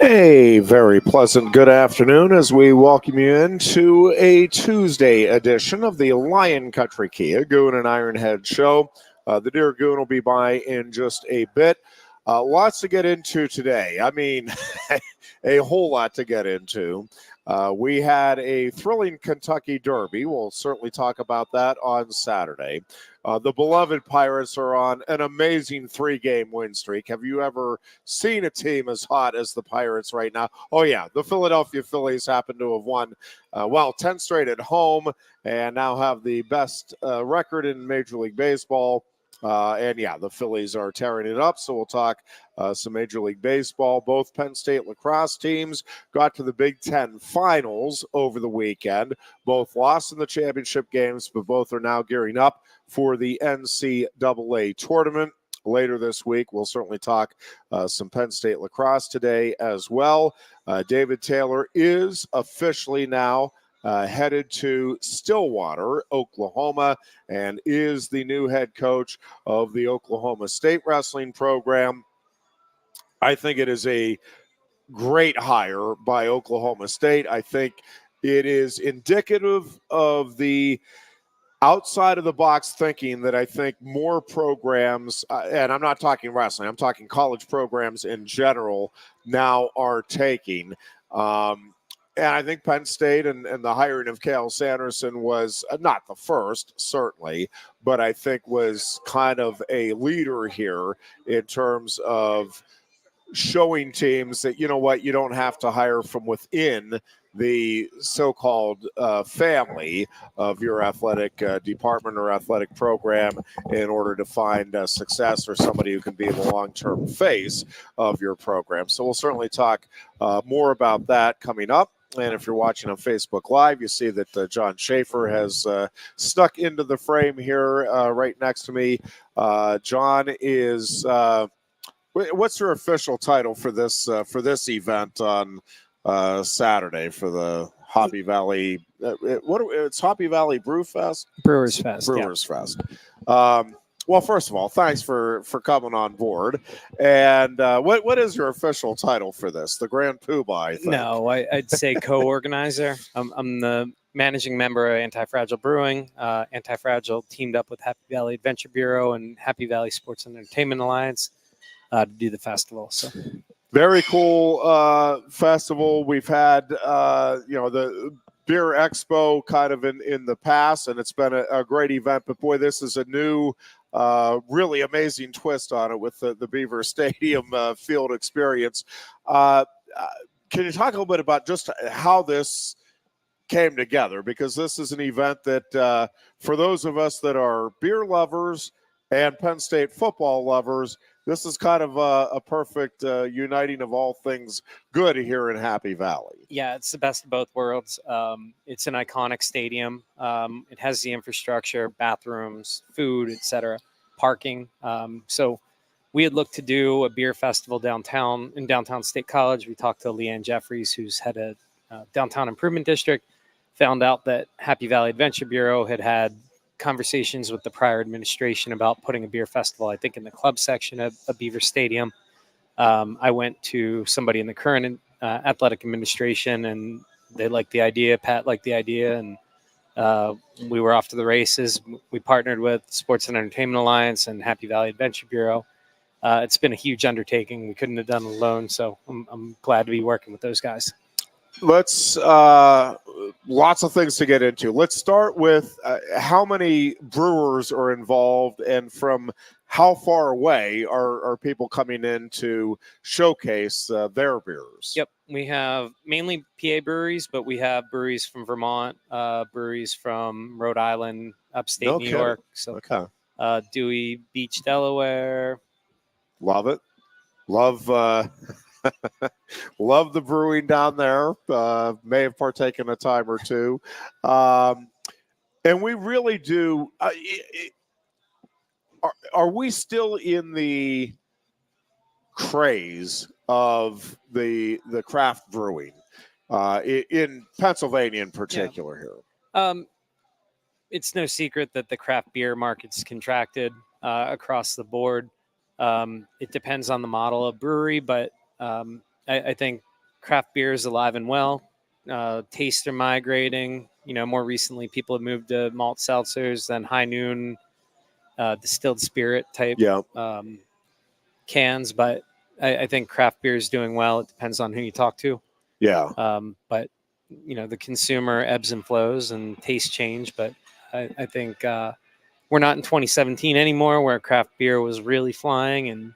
A very pleasant good afternoon as we welcome you into a Tuesday edition of the Lion Country Kia Goon and Ironhead show. The Dear Goon will be by in just a bit. Lots to get into today. I mean, a whole lot to get into. We had a thrilling Kentucky Derby. We'll certainly talk about that on Saturday. The beloved Pirates are on an amazing 3-game win streak. Have you ever seen a team as hot as the Pirates right now? Oh, yeah. The Philadelphia Phillies happen to have won, 10 straight at home and now have the best record in Major League Baseball. The Phillies are tearing it up, so we'll talk some Major League Baseball. Both Penn State lacrosse teams got to the Big Ten Finals over the weekend. Both lost in the championship games, but both are now gearing up for the NCAA tournament later this week. We'll certainly talk some Penn State lacrosse today as well. David Taylor is officially now headed to Stillwater, Oklahoma, and is the new head coach of the Oklahoma State wrestling program. I think it is a great hire by Oklahoma State. I think it is indicative of the outside of the box thinking that I think more programs, and I'm not talking wrestling, I'm talking college programs in general, now are taking. And I think Penn State and the hiring of Cale Sanderson was not the first, certainly, but I think was kind of a leader here in terms of showing teams that, you know what, you don't have to hire from within the so-called family of your athletic department or athletic program in order to find success or somebody who can be the long-term face of your program. So we'll certainly talk more about that coming up. And if you're watching on Facebook Live, you see that John Schaffer has snuck into the frame here right next to me. John is what's your official title for this event on Saturday for the Hoppy Valley? It's Hoppy Valley Brewers Fest. Brewers Fest. Well, first of all, thanks for coming on board. And what is your official title for this? The Grand Poobah, I think. No, I'd say co-organizer. I'm the managing member of Antifragile Brewing. Antifragile teamed up with Happy Valley Adventure Bureau and Happy Valley Sports and Entertainment Alliance to do the festival. So very cool festival. We've had the Beer Expo kind of in the past, and it's been a great event. But boy, this is a new really amazing twist on it with the Beaver Stadium field experience. Can you talk a little bit about just how this came together? Because this is an event that for those of us that are beer lovers and Penn State football lovers, this is kind of a perfect uniting of all things good here in Happy Valley. Yeah, it's the best of both worlds. It's an iconic stadium. It has the infrastructure, bathrooms, food, etc., parking. So we had looked to do a beer festival downtown in Downtown State College. We talked to Leanne Jeffries, who's head of Downtown Improvement District, found out that Happy Valley Adventure Bureau had conversations with the prior administration about putting a beer festival, I think, in the club section of Beaver Stadium. I went to somebody in the current athletic administration, and they liked the idea. Pat liked the idea, and we were off to the races. We partnered with Sports and Entertainment Alliance and Happy Valley Adventure Bureau. It's been a huge undertaking. We couldn't have done it alone, so I'm glad to be working with those guys. Let's lots of things to get into. Let's start with how many brewers are involved, and from how far away are people coming in to showcase their beers? Yep, we have mainly PA breweries, but we have breweries from Vermont, breweries from Rhode Island, upstate New York. So, Dewey Beach, Delaware. Love it. Love love the brewing down there. May have partaken a time or two. And we really do. Are we still in the craze of the craft brewing in Pennsylvania in particular here? It's no secret that the craft beer market's contracted across the board. It depends on the model of brewery, but I think craft beer is alive and well. Tastes are migrating. More recently, people have moved to malt seltzers, then High Noon, distilled spirit type Yeah. cans. But I think craft beer is doing well. It depends on who you talk to. Yeah. But the consumer ebbs and flows and tastes change. But I think we're not in 2017 anymore, where craft beer was really flying and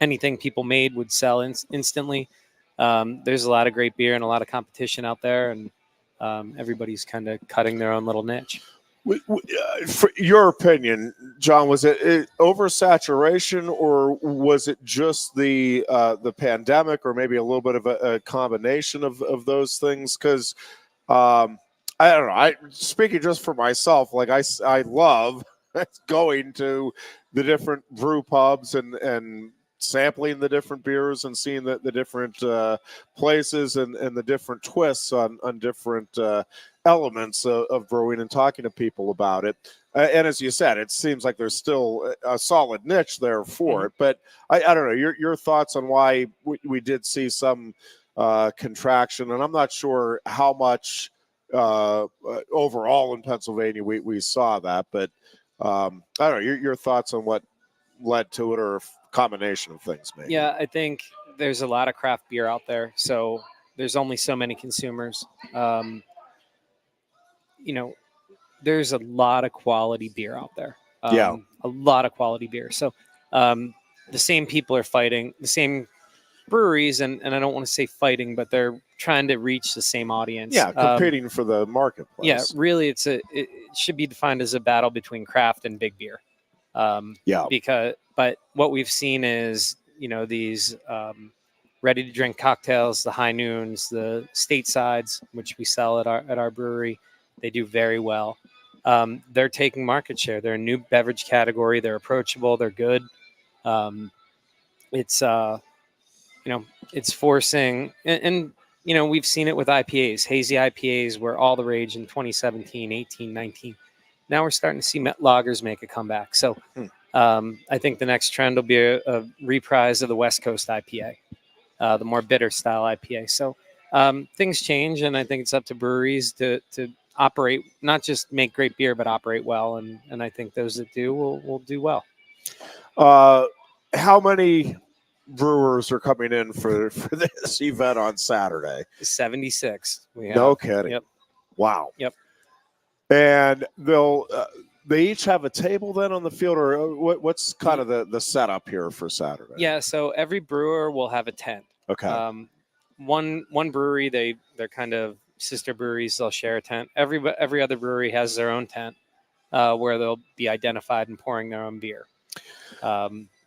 anything people made would sell instantly. There's a lot of great beer and a lot of competition out there, and everybody's kind of cutting their own little niche. For your opinion, John, was it oversaturation, or was it just the pandemic, or maybe a little bit of a combination of those things? Because I don't know. Speaking just for myself, like I love going to the different brew pubs and sampling the different beers and seeing the different places and the different twists on different elements of brewing and talking to people about it. And as you said, it seems like there's still a solid niche there for it. But I don't know, your thoughts on why we did see some contraction, and I'm not sure how much overall in Pennsylvania we saw that, but I don't know, your thoughts on what led to it, or a combination of things maybe. Yeah, I think there's a lot of craft beer out there, so there's only so many consumers. There's a lot of quality beer out there. Yeah. A lot of quality beer. So the same people are fighting, the same breweries, and I don't want to say fighting, but they're trying to reach the same audience. Yeah, competing for the marketplace. Yeah, really, it should be defined as a battle between craft and big beer. But what we've seen is, these ready to drink cocktails, the High Noons, the Statesides, which we sell at our brewery, they do very well. They're taking market share. They're a new beverage category. They're approachable. They're good. It's forcing, and we've seen it with IPAs. Hazy IPAs were all the rage in 2017, 18, 19. Now we're starting to see lagers make a comeback. So I think the next trend will be a reprise of the West Coast IPA, the more bitter style IPA. So things change, and I think it's up to breweries to operate, not just make great beer, but operate well. And I think those that do will do well. How many brewers are coming in for this event on Saturday? 76. No kidding. Yep. Wow. Yep. And they each have a table then on the field, or what's kind of the setup here for Saturday? Yeah, so every brewer will have a tent. Okay. One brewery, they're kind of sister breweries. They'll share a tent. Every other brewery has their own tent where they'll be identified and pouring their own beer.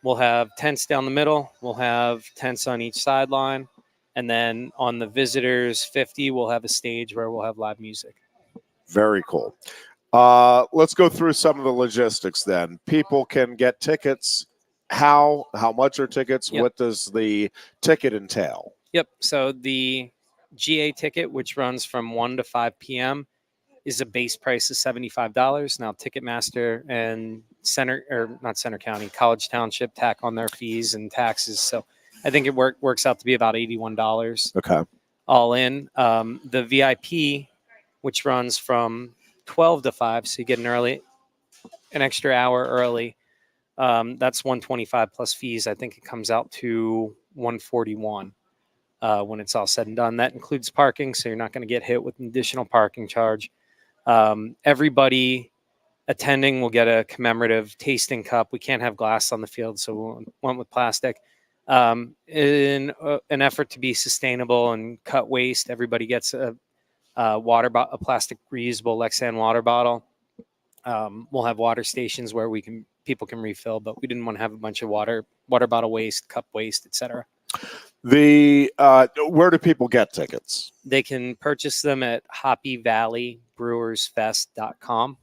We'll have tents down the middle. We'll have tents on each sideline. And then on the visitors 50, we'll have a stage where we'll have live music. Very cool. Let's go through some of the logistics then. People can get tickets. How much are tickets? Yep. What does the ticket entail? Yep. So the GA ticket, which runs from 1 to 5 p.m., is a base price of $75. Now Ticketmaster and Center County, College Township tack on their fees and taxes. So I think it works out to be about $81. Okay. All in. The VIP, which runs from 12 to 5, so you get an extra hour early. That's $125 plus fees. I think it comes out to $141 when it's all said and done. That includes parking, so you're not going to get hit with an additional parking charge. Everybody attending will get a commemorative tasting cup. We can't have glass on the field, so we went with plastic. In an effort to be sustainable and cut waste, everybody gets a plastic reusable Lexan water bottle. We'll have water stations where people can refill, but we didn't want to have a bunch of water bottle waste, cup waste, etc. Where do people get tickets? They can purchase them at Hoppy Valley Brewers Fest.com.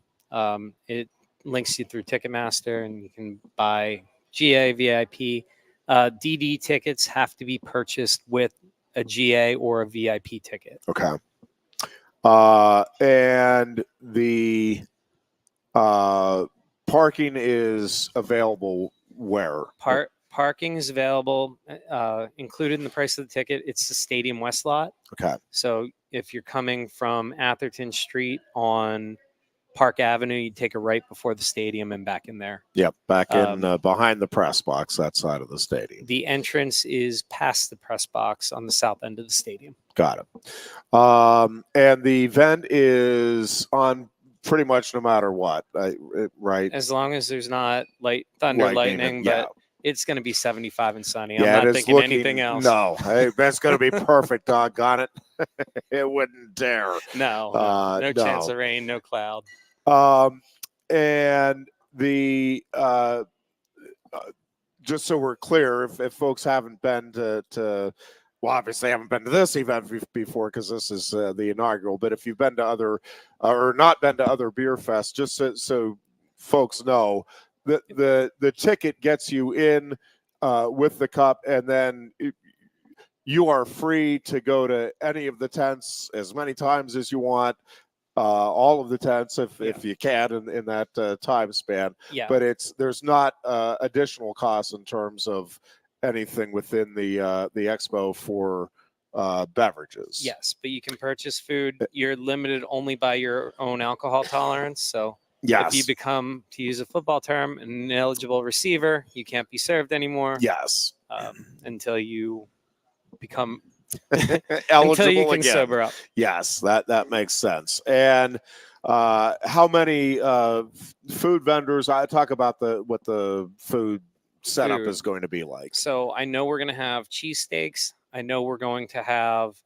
It links you through Ticketmaster, and you can buy GA, VIP. DD tickets have to be purchased with a GA or a VIP ticket. Okay. And the parking is available where? parking is available, included in the price of the ticket. It's the Stadium West lot. Okay. So if you're coming from Atherton Street on Park Avenue, you take a right before the stadium and back in there. Yep, back in behind the press box, that side of the stadium. The entrance is past the press box on the south end of the stadium. Got it. And the event is on pretty much no matter what, right? As long as there's not lightning, yeah. but it's going to be 75 and sunny. Yeah, I'm not thinking anything else. No, hey, that's going to be perfect. Doggone it. It wouldn't dare. No chance of rain, no cloud. And the just so we're clear, if folks haven't been to well, obviously haven't been to this event before because this is the inaugural, but if you've been to other or not been to other beer fests, just so folks know, the ticket gets you in with the cup, and then you are free to go to any of the tents as many times as you want. All of the tents if you can in that time span. Yeah. But there's not additional costs in terms of anything within the expo for beverages. Yes, but you can purchase food. You're limited only by your own alcohol tolerance. So yes. If you become, to use a football term, an ineligible receiver, you can't be served anymore. Yes. Until you become eligible until you can again. sober up. Yes, that makes sense. And how many food vendors? I talk about what the food setup is going to be like. So I know we're going to have cheesesteaks. I know we're going to have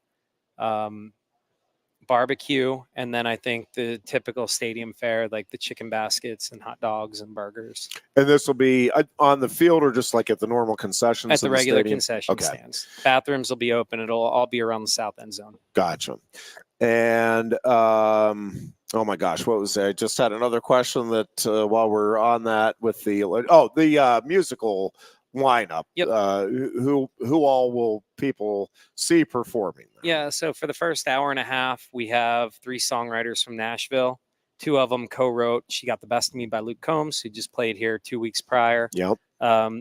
barbecue, and then I think the typical stadium fare, like the chicken baskets and hot dogs and burgers. And this will be on the field or just like at the normal conctions? At the regular concession stands. Bathrooms will be open. It'll all be around the south end zone. Gotcha. And oh my gosh, what was that? I just had another question that while we're on that with the musical lineup. Yep. Who all will people see performing there? Yeah, so for the first hour and a half, we have 3 songwriters from Nashville. 2 of them co-wrote She Got the Best of Me by Luke Combs, who just played here 2 weeks prior. Yep.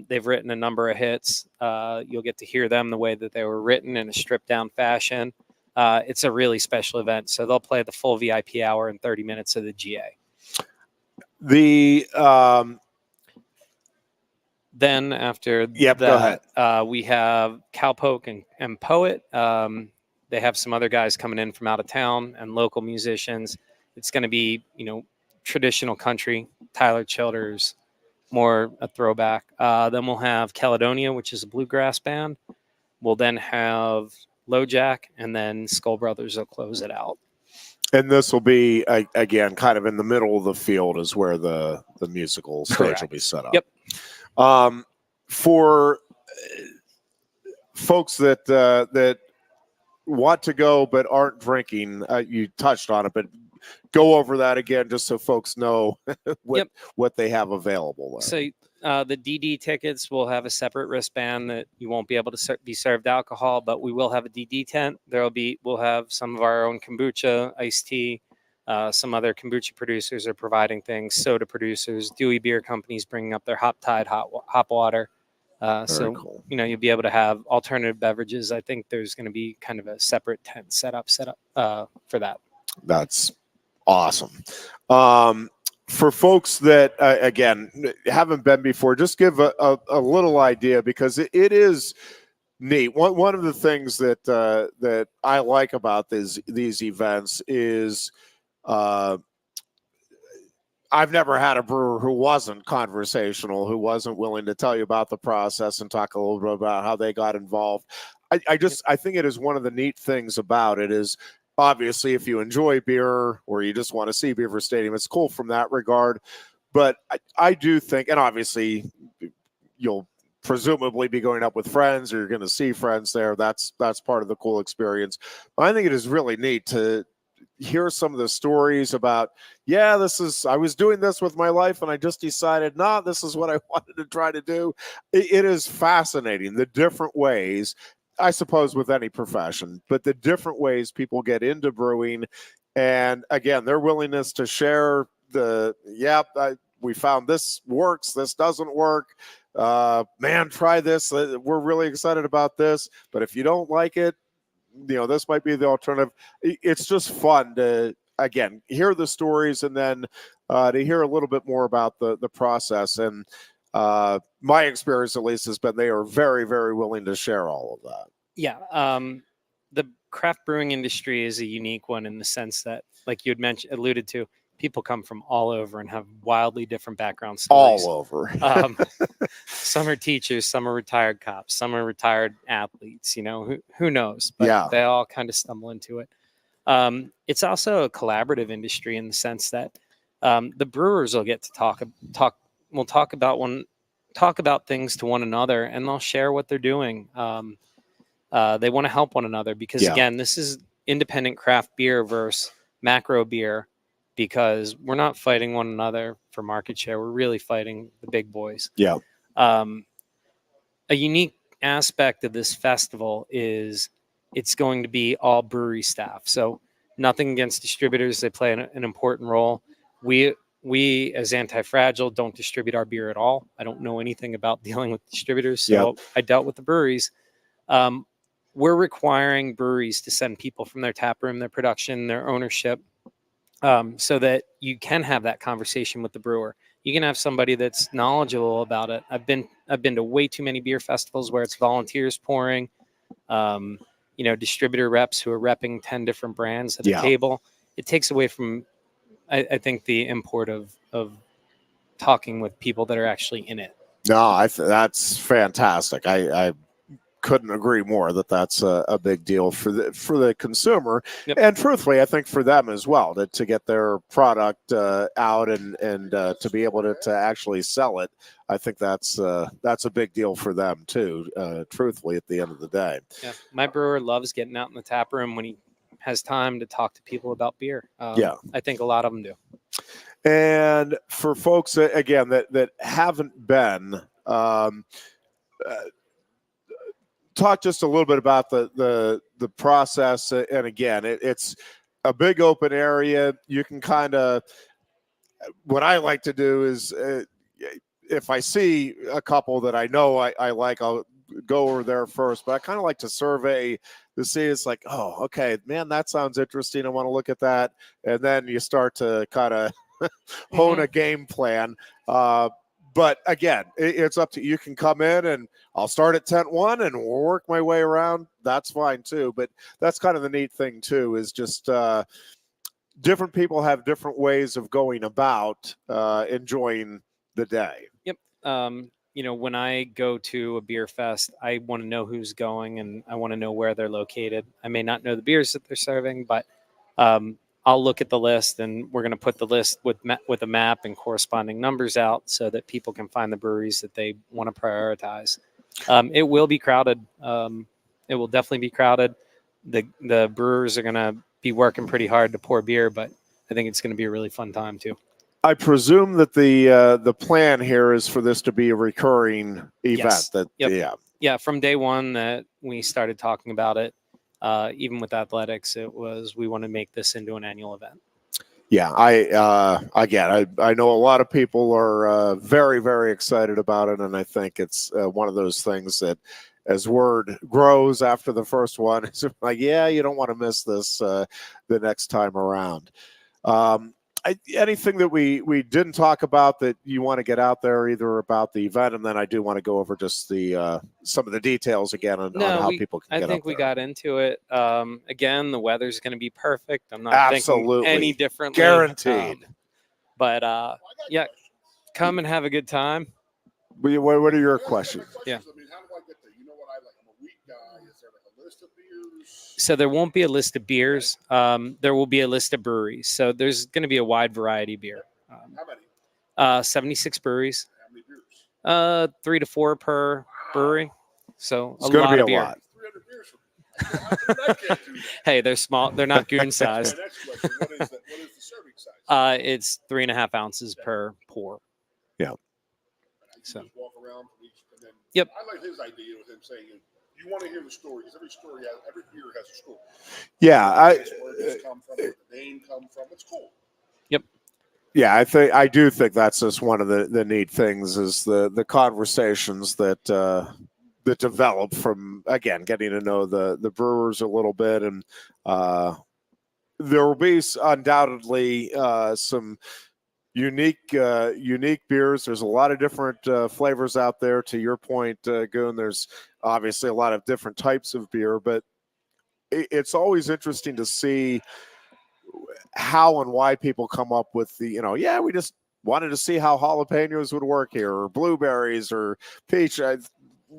They've written a number of hits. You'll get to hear them the way that they were written in a stripped-down fashion. It's a really special event, so they'll play the full VIP hour and 30 minutes of the GA. Then after that, we have Cowpoke and Poet. They have some other guys coming in from out of town and local musicians. It's going to be, traditional country, Tyler Childers, more a throwback. Then we'll have Caledonia, which is a bluegrass band. We'll then have LoJack, and then Skull Brothers will close it out. And this will be, again, kind of in the middle of the field is where the musical stage will be set up. Yep. For folks that want to go but aren't drinking, you touched on it, but go over that again just so folks know what they have available there. So the DD tickets will have a separate wristband that you won't be able to be served alcohol, but we will have a DD tent. We'll have some of our own kombucha, iced tea. Some other kombucha producers are providing things, soda producers, Dewey beer companies bringing up their Hop Tide hop water. So cool. You'll be able to have alternative beverages. I think there's going to be kind of a separate tent set up for that. That's awesome. For folks that again haven't been before, just give a little idea because it is neat. One of the things that I like about these events is I've never had a brewer who wasn't conversational, who wasn't willing to tell you about the process and talk a little bit about how they got involved. I think it is one of the neat things about it is obviously if you enjoy beer or you just want to see Beaver Stadium, it's cool from that regard. But I do think, and obviously you'll presumably be going up with friends or you're going to see friends there. That's part of the cool experience. But I think it is really neat to hear some of the stories about, I was doing this with my life and I just decided, this is what I wanted to try to do. It is fascinating, the different ways, I suppose with any profession, but the different ways people get into brewing. And again, their willingness to share we found this works, this doesn't work. man, try this. We're really excited about this. But if you don't like it, this might be the alternative. It's just fun to, again, hear the stories and then to hear a little bit more about the process. And my experience, at least, has been they are very, very willing to share all of that. Yeah. The craft brewing industry is a unique one in the sense that, like you had alluded to, people come from all over and have wildly different background stories. All over. Some are teachers, some are retired cops, some are retired athletes, who knows, but they all kind of stumble into it. It's also a collaborative industry in the sense that the brewers will get to talk about things to one another, and they'll share what they're doing. They want to help one another because again, this is independent craft beer versus macro beer, because we're not fighting one another for market share. We're really fighting the big boys. Yeah. A unique aspect of this festival is it's going to be all brewery staff. So nothing against distributors. They play an important role. We as Antifragile don't distribute our beer at all. I don't know anything about dealing with distributors. So I dealt with the breweries. We're requiring breweries to send people from their tap room, their production, their ownership, so that you can have that conversation with the brewer. You can have somebody that's knowledgeable about it. I've been to way too many beer festivals where it's volunteers pouring, distributor reps who are repping 10 different brands at a table. It takes away from, I think, the import of talking with people that are actually in it. No, that's fantastic. I couldn't agree more that's a big deal for the consumer. And truthfully, I think for them as well, to get their product out and to be able to actually sell it. I think that's a big deal for them too, truthfully, at the end of the day. Yeah, my brewer loves getting out in the tap room when he has time to talk to people about beer. I think a lot of them do. And for folks, again, that haven't been, talk just a little bit about the process. And again, it's a big open area. You can kind of, what I like to do is if I see a couple that I know I like, I'll go over there first, but I kind of like to survey to see, it's like, oh, okay, man, that sounds interesting. I want to look at that. And then you start to kind of hone a game plan. But again, it's up to you. You can come in and I'll start at tent 1 and we'll work my way around. That's fine too. But that's kind of the neat thing too, is just different people have different ways of going about enjoying the day. Yep. When I go to a beer fest, I want to know who's going and I want to know where they're located. I may not know the beers that they're serving, but I'll look at the list, and we're going to put the list with a map and corresponding numbers out so that people can find the breweries that they want to prioritize. It will be crowded. It will definitely be crowded. The brewers are going to be working pretty hard to pour beer, but I think it's going to be a really fun time too. I presume that the plan here is for this to be a recurring event. Yes. Yeah. From day one that we started talking about it, even with athletics, it was, we want to make this into an annual event. Yeah, I know a lot of people are very, very excited about it, and I think it's one of those things that, as word grows after the first one, it's like, yeah, you don't want to miss this the next time around. Anything that we didn't talk about that you want to get out there, either about the event, and then I do want to go over just the some of the details again on how people can get up there. I think we got into it. Again, the weather's going to be perfect. I'm not thinking any differently. Guaranteed. But yeah, come and have a good time. What are your questions? Yeah. I mean, how do I get there? You know what I like? I'm a wheat guy. Is there like a list of beers? So there won't be a list of beers. There will be a list of breweries. So there's going to be a wide variety of beer. How many? 76 breweries. How many beers? 3 to 4 per brewery. So It's going to be a beer. lot. 300 beers from I can't do that. Hey, they're small. They're not goon sized. Okay, next question. What is the serving size? It's 3.5 ounces per pour. Yeah. So just walk around from each, and then Yep. I like his idea with him saying, you want to hear the story, because every beer has a story. Yeah, Where does this come from? Where the name come from? It's cool. Yep. Yeah, I do think that's just one of the neat things is the conversations that that develop from, again, getting to know the brewers a little bit, and there will be undoubtedly some unique beers. There's a lot of different flavors out there. To your point, Goon, there's obviously a lot of different types of beer, but it's always interesting to see how and why people come up with the, yeah, we just wanted to see how jalapenos would work here, or blueberries, or peach,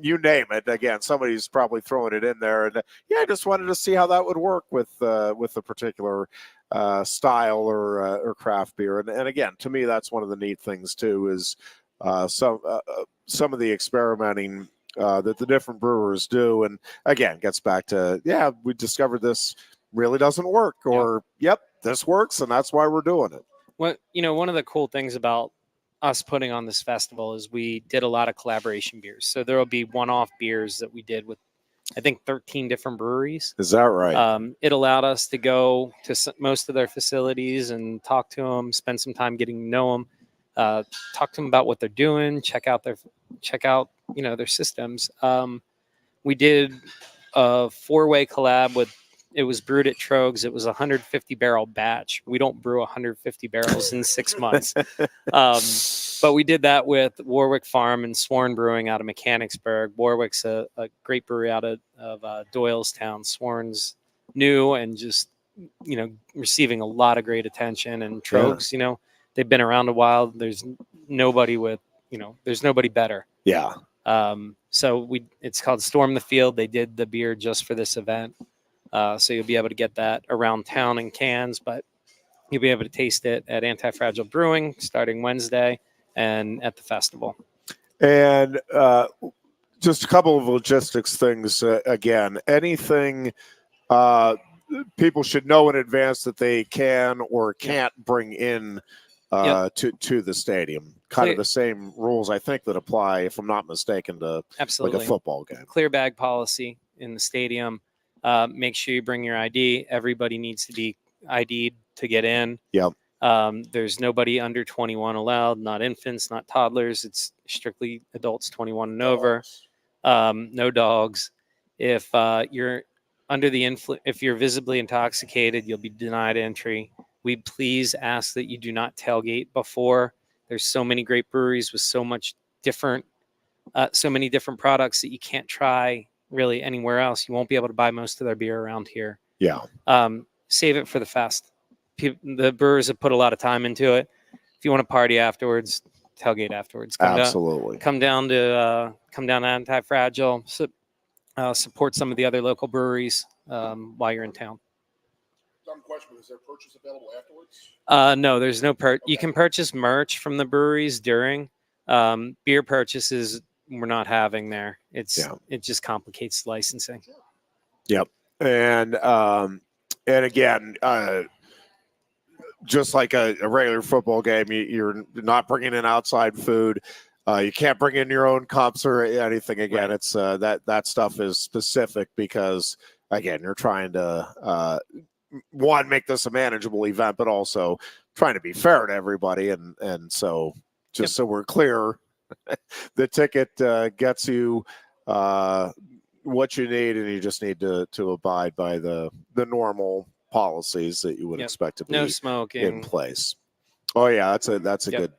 you name it. Again, somebody's probably throwing it in there, and yeah, I just wanted to see how that would work with a particular style or craft beer. And again, to me, that's one of the neat things too, is some of the experimenting that the different brewers do. And again, gets back to, yeah, we discovered this really doesn't work, or yep, this works, and that's why we're doing it. Well, one of the cool things about us putting on this festival is we did a lot of collaboration beers. So there will be one-off beers that we did with, I think, 13 different breweries. Is that right? It allowed us to go to most of their facilities and talk to them, spend some time getting to know them, talk to them about what they're doing, check out their systems. We did a 4-way collab with. It was brewed at Trogs. It was a 150 barrel batch. We don't brew 150 barrels in 6 months. But we did that with Warwick Farm and Sworn Brewing out of Mechanicsburg. Warwick's a great brewery out of Doylestown. Sworn's new and just, receiving a lot of great attention. And Trogs, they've been around a while. There's nobody better. Yeah. So it's called Storm the Field. They did the beer just for this event. So you'll be able to get that around town in cans, but you'll be able to taste it at Antifragile Brewing starting Wednesday and at the festival. And just a couple of logistics things. Again, anything people should know in advance that they can or can't bring in to the stadium. Kind of the same rules, I think, that apply, if I'm not mistaken, to absolutely like a football game. Clear bag policy in the stadium. Make sure you bring your ID. Everybody needs to be ID'd to get in. Yep. There's nobody under 21 allowed, not infants, not toddlers. It's strictly adults 21 and over. No dogs. If you're under the if you're visibly intoxicated, you'll be denied entry. We please ask that you do not tailgate before. There's so many great breweries with so many different products that you can't try really anywhere else. You won't be able to buy most of their beer around here. Yeah. Save it for the fest. The brewers have put a lot of time into it. If you want to party afterwards, tailgate afterwards. Absolutely. Come down to Antifragile. Support some of the other local breweries while you're in town. Dumb question: is there purchase available afterwards? No, there's no You can purchase merch from the breweries during. Beer purchases we're not having there. It just complicates licensing. Yep. And again, just like a regular football game, you're not bringing in outside food. You can't bring in your own cups or anything. Again, right. It's that stuff is specific because, again, you're trying to make this a manageable event, but also trying to be fair to everybody. And so just so we're clear, the ticket gets you what you need, and you just need to abide by the normal policies that you would expect to be no smoking in place. Oh yeah, that's a good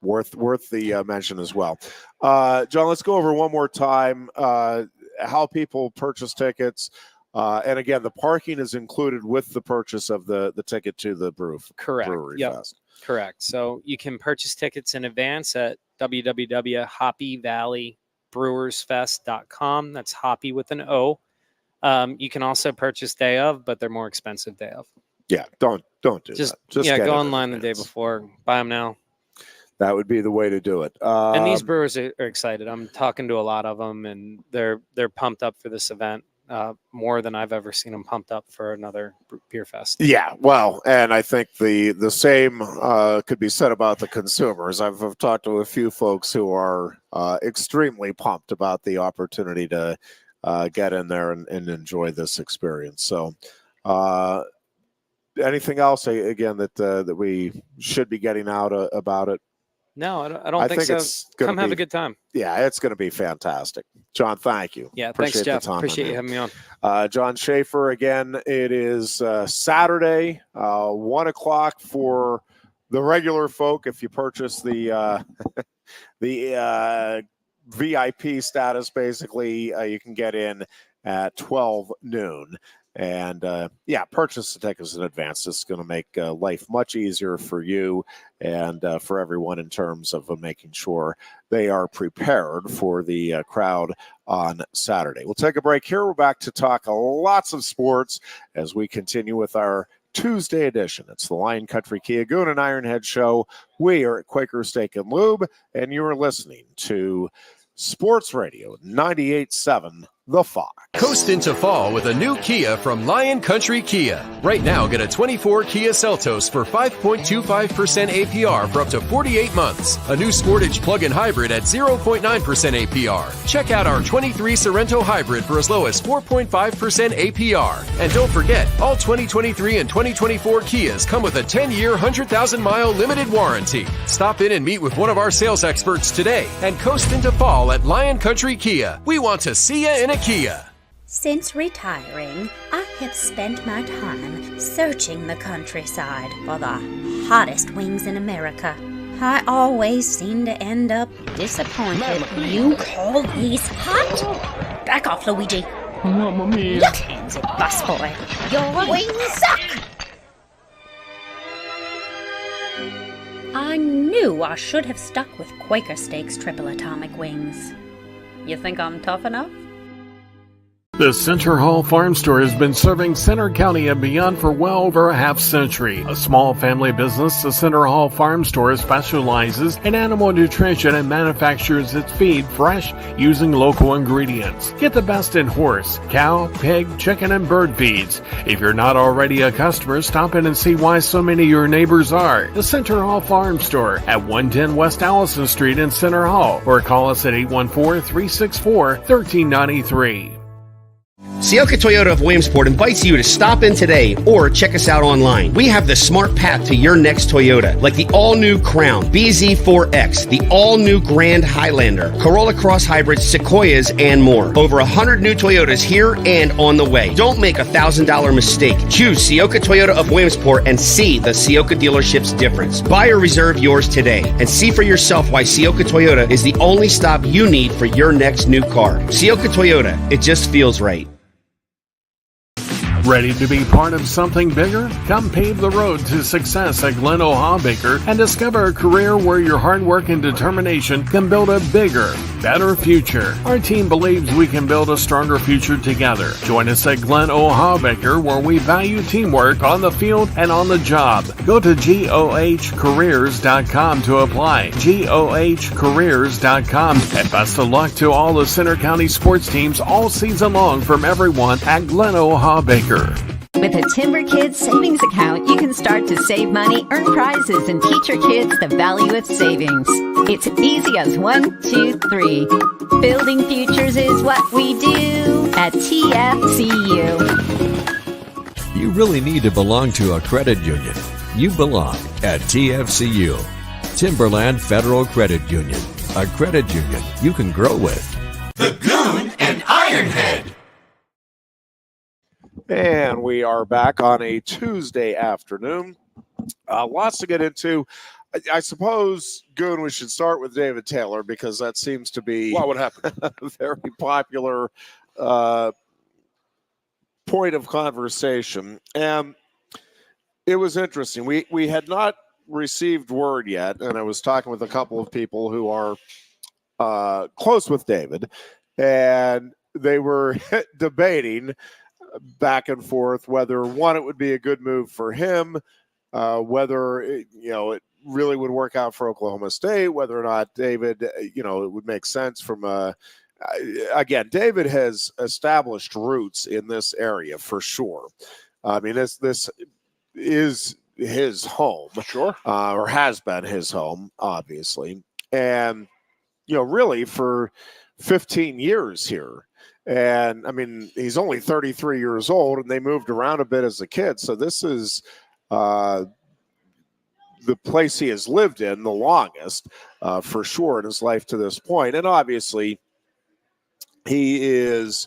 worth the mention as well. John, let's go over one more time how people purchase tickets. And again, the parking is included with the purchase of the ticket to the Brewery Fest. Correct. So you can purchase tickets in advance at www.hoppyvalleybrewersfest.com. That's Hoppy with an O. You can also purchase day of, but they're more expensive day of. Yeah, don't do that. Just go online the day before. Buy them now. That would be the way to do it. And these brewers are excited. I'm talking to a lot of them, and they're pumped up for this event. More than I've ever seen them pumped up for another beer fest. Yeah, well, and I think the same could be said about the consumers. I've talked to a few folks who are extremely pumped about the opportunity to get in there and enjoy this experience. So anything else again that we should be getting out about it? No, I don't think so. It's gonna Come have a good time. Yeah, it's going to be fantastic. John, thank you. Yeah, Appreciate thanks, Jeff. the time Appreciate you having me on. John Schaffer, again, it is Saturday, 1 o'clock for the regular folk. If you purchase the the VIP status, basically, you can get in at 12 noon. And purchase the tickets in advance. It's going to make life much easier for you and for everyone in terms of making sure they are prepared for the crowd on Saturday. We'll take a break here. We're back to talk lots of sports as we continue with our Tuesday edition. It's the Lion Country Kia Goon and Ironhead Show. We are at Quaker Steak and Lube, and you are listening to Sports Radio 98.7 The Fox. Coast into fall with a new Kia from Lion Country Kia. Right now, get a 24 Kia Seltos for 5.25% APR for up to 48 months. A new Sportage plug-in hybrid at 0.9% APR. Check out our 23 Sorrento hybrid for as low as 4.5% APR. And don't forget, all 2023 and 2024 Kias come with a 10-year, 100,000-mile limited warranty. Stop in and meet with one of our sales experts today and coast into fall at Lion Country Kia. We want to see you in a Kia. Since retiring, I have spent my time searching the countryside for the hottest wings in America. I always seem to end up disappointed. You call these hot? Back off, Luigi. Mamma mia. Your hands it, busboy. Your wings suck. I knew I should have stuck with Quaker Steak's triple atomic wings. You think I'm tough enough? The Center Hall Farm Store has been serving Center County and beyond for well over a half century. A small family business, the Center Hall Farm Store specializes in animal nutrition and manufactures its feed fresh using local ingredients. Get the best in horse, cow, pig, chicken, and bird feeds. If you're not already a customer, stop in and see why so many of your neighbors are. The Center Hall Farm Store at 110 West Allison Street in Center Hall, or call us at 814-364-1393. Sioka Toyota of Williamsport invites you to stop in today or check us out online. We have the smart path to your next Toyota, like the all-new Crown, BZ4X, the all-new Grand Highlander, Corolla Cross Hybrids, Sequoias, and more. Over 100 new Toyotas here and on the way. Don't make a $1,000 mistake. Choose Sioka Toyota of Williamsport and see the Sioka dealership's difference. Buy or reserve yours today and see for yourself why Sioka Toyota is the only stop you need for your next new car. Sioka Toyota, it just feels right. Ready to be part of something bigger? Come pave the road to success at Glen O'Habaker and discover a career where your hard work and determination can build a bigger, better future. Our team believes we can build a stronger future together. Join us at Glen O'Habaker, where we value teamwork on the field and on the job. Go to GOHcareers.com to apply. GOHcareers.com. And best of luck to all the Center County sports teams all season long from everyone at Glen O'Habaker. With a Timber Kids savings account, you can start to save money, earn prizes, and teach your kids the value of savings. It's easy as 1, 2, 3. Building futures is what we do at TFCU. You really need to belong to a credit union. You belong at TFCU, Timberland Federal Credit Union, a credit union you can grow with. The Goon and Ironhead. And we are back on a Tuesday afternoon. Lots to get into. I suppose, Goon, we should start with David Taylor because that seems to be what happened? A very popular point of conversation. And it was interesting. We had not received word yet, and I was talking with a couple of people who are close with David, and they were debating back and forth whether it would be a good move for him, whether it really would work out for Oklahoma State, whether or not David, it would make sense from again, David has established roots in this area for sure. I mean, this is his home, sure, or has been his home, obviously, and really for 15 years here. And I mean, he's only 33 years old, and they moved around a bit as a kid. So this is the place he has lived in the longest, for sure, in his life to this point. And obviously, he is,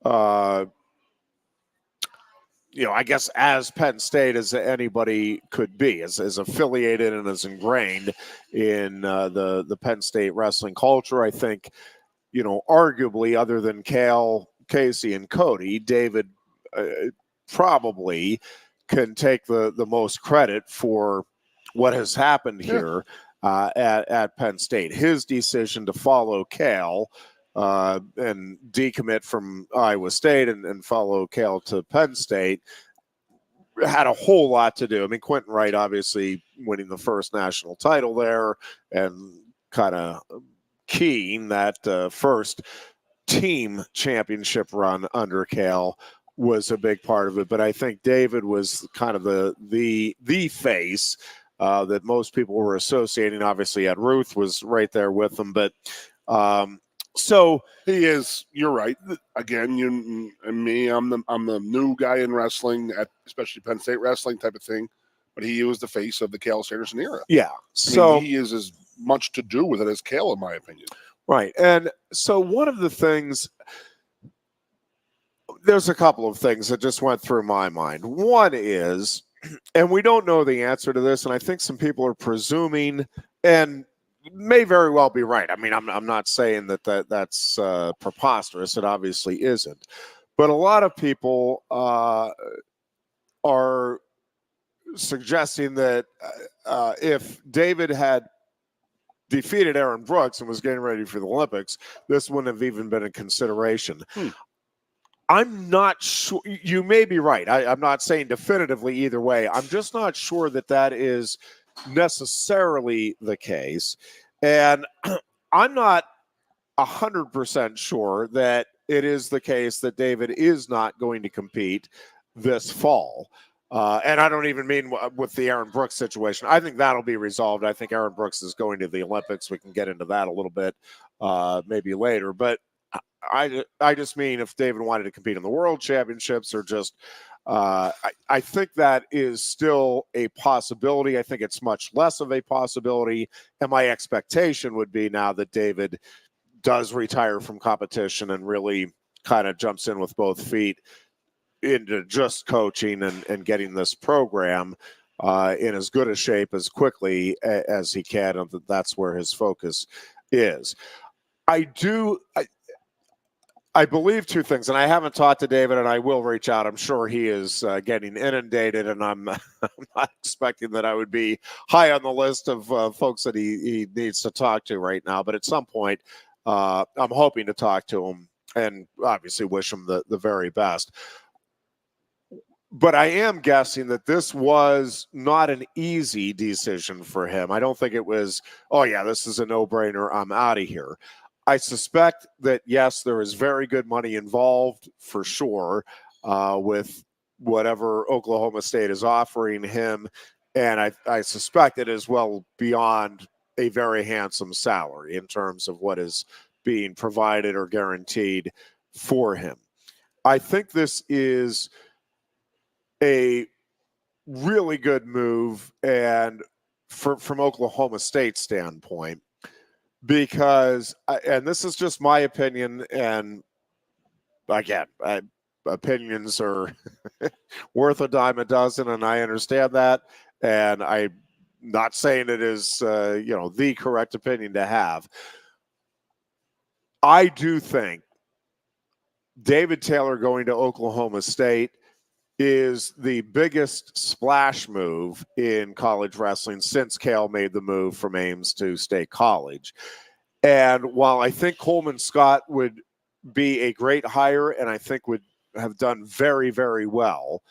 I guess as Penn State as anybody could be, as affiliated and as ingrained in the Penn State wrestling culture. I think, arguably, other than Cale, Casey, and Cody, David probably can take the most credit for what has happened here at Penn State. His decision to follow Cale and decommit from Iowa State and follow Cale to Penn State had a whole lot to do. I mean, Quentin Wright obviously winning the first national title there and kind of keying that first team championship run under Cale was a big part of it. But I think David was kind of the face that most people were associating. Obviously, Ed Ruth was right there with them, but so he is. You're right. Again, you and me. I'm the new guy in wrestling, especially Penn State wrestling type of thing. But he was the face of the Cale Sanderson era. Yeah. So he is as much to do with it as Cale, in my opinion. Right. And so one of the things, there's a couple of things that just went through my mind. One is, and we don't know the answer to this, and I think some people are presuming, and may very well be right. I mean, I'm not saying that's preposterous. It obviously isn't. But a lot of people are suggesting that if David had defeated Aaron Brooks and was getting ready for the Olympics, this wouldn't have even been a consideration. I'm not sure. You may be right. I'm not saying definitively either way. I'm just not sure that is necessarily the case. And I'm not 100% sure that it is the case that David is not going to compete this fall. And I don't even mean with the Aaron Brooks situation. I think that'll be resolved. I think Aaron Brooks is going to the Olympics. We can get into that a little bit maybe later. But I just mean if David wanted to compete in the World Championships or just I think that is still a possibility. I think it's much less of a possibility. And my expectation would be now that David does retire from competition and really kind of jumps in with both feet into just coaching and getting this program in as good a shape as quickly as he can. And that's where his focus is. I believe two things, and I haven't talked to David, and I will reach out. I'm sure he is getting inundated, and I'm not expecting that I would be high on the list of folks that he needs to talk to right now. But at some point, I'm hoping to talk to him and obviously wish him the very best. But I am guessing that this was not an easy decision for him. I don't think it was, oh, yeah, this is a no-brainer. I'm out of here. I suspect that, yes, there is very good money involved for sure with whatever Oklahoma State is offering him. And I suspect it is well beyond a very handsome salary in terms of what is being provided or guaranteed for him. I think this is a really good move and from Oklahoma State's standpoint. Because, and this is just my opinion, and again, opinions are worth a dime a dozen, and I understand that. And I'm not saying it is, the correct opinion to have. I do think David Taylor going to Oklahoma State is the biggest splash move in college wrestling since Cale made the move from Ames to State College. And while I think Coleman Scott would be a great hire and I think would have done very, very well,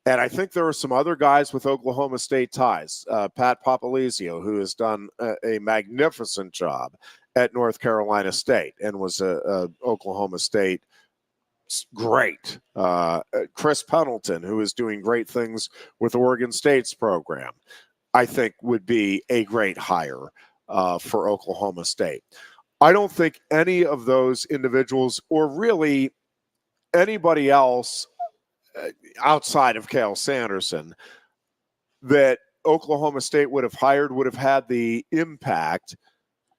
and I think there are some other guys with Oklahoma State ties, Pat Papalizio, who has done a magnificent job at North Carolina State and was a Oklahoma State great. Chris Pendleton, who is doing great things with Oregon State's program, I think would be a great hire for Oklahoma State. I don't think any of those individuals or really anybody else outside of Cale Sanderson that Oklahoma State would have hired would have had the impact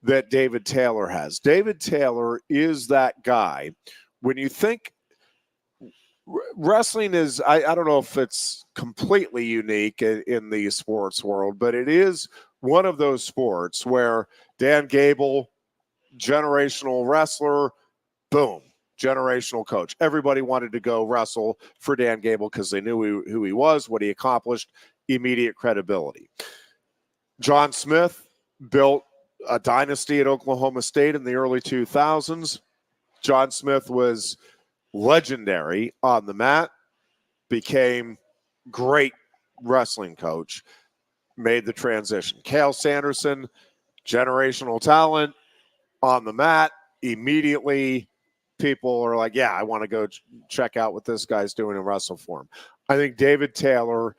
that David Taylor has. David Taylor is that guy. When you think wrestling is, I don't know if it's completely unique in the sports world, but it is one of those sports where Dan Gable, generational wrestler, boom, generational coach. Everybody wanted to go wrestle for Dan Gable because they knew who he was, what he accomplished, immediate credibility. John Smith built a dynasty at Oklahoma State in the early 2000s. John Smith was legendary on the mat, became great wrestling coach, made the transition. Cale Sanderson, generational talent on the mat, immediately people are like, yeah, I want to go check out what this guy's doing and wrestle for him. I think David Taylor,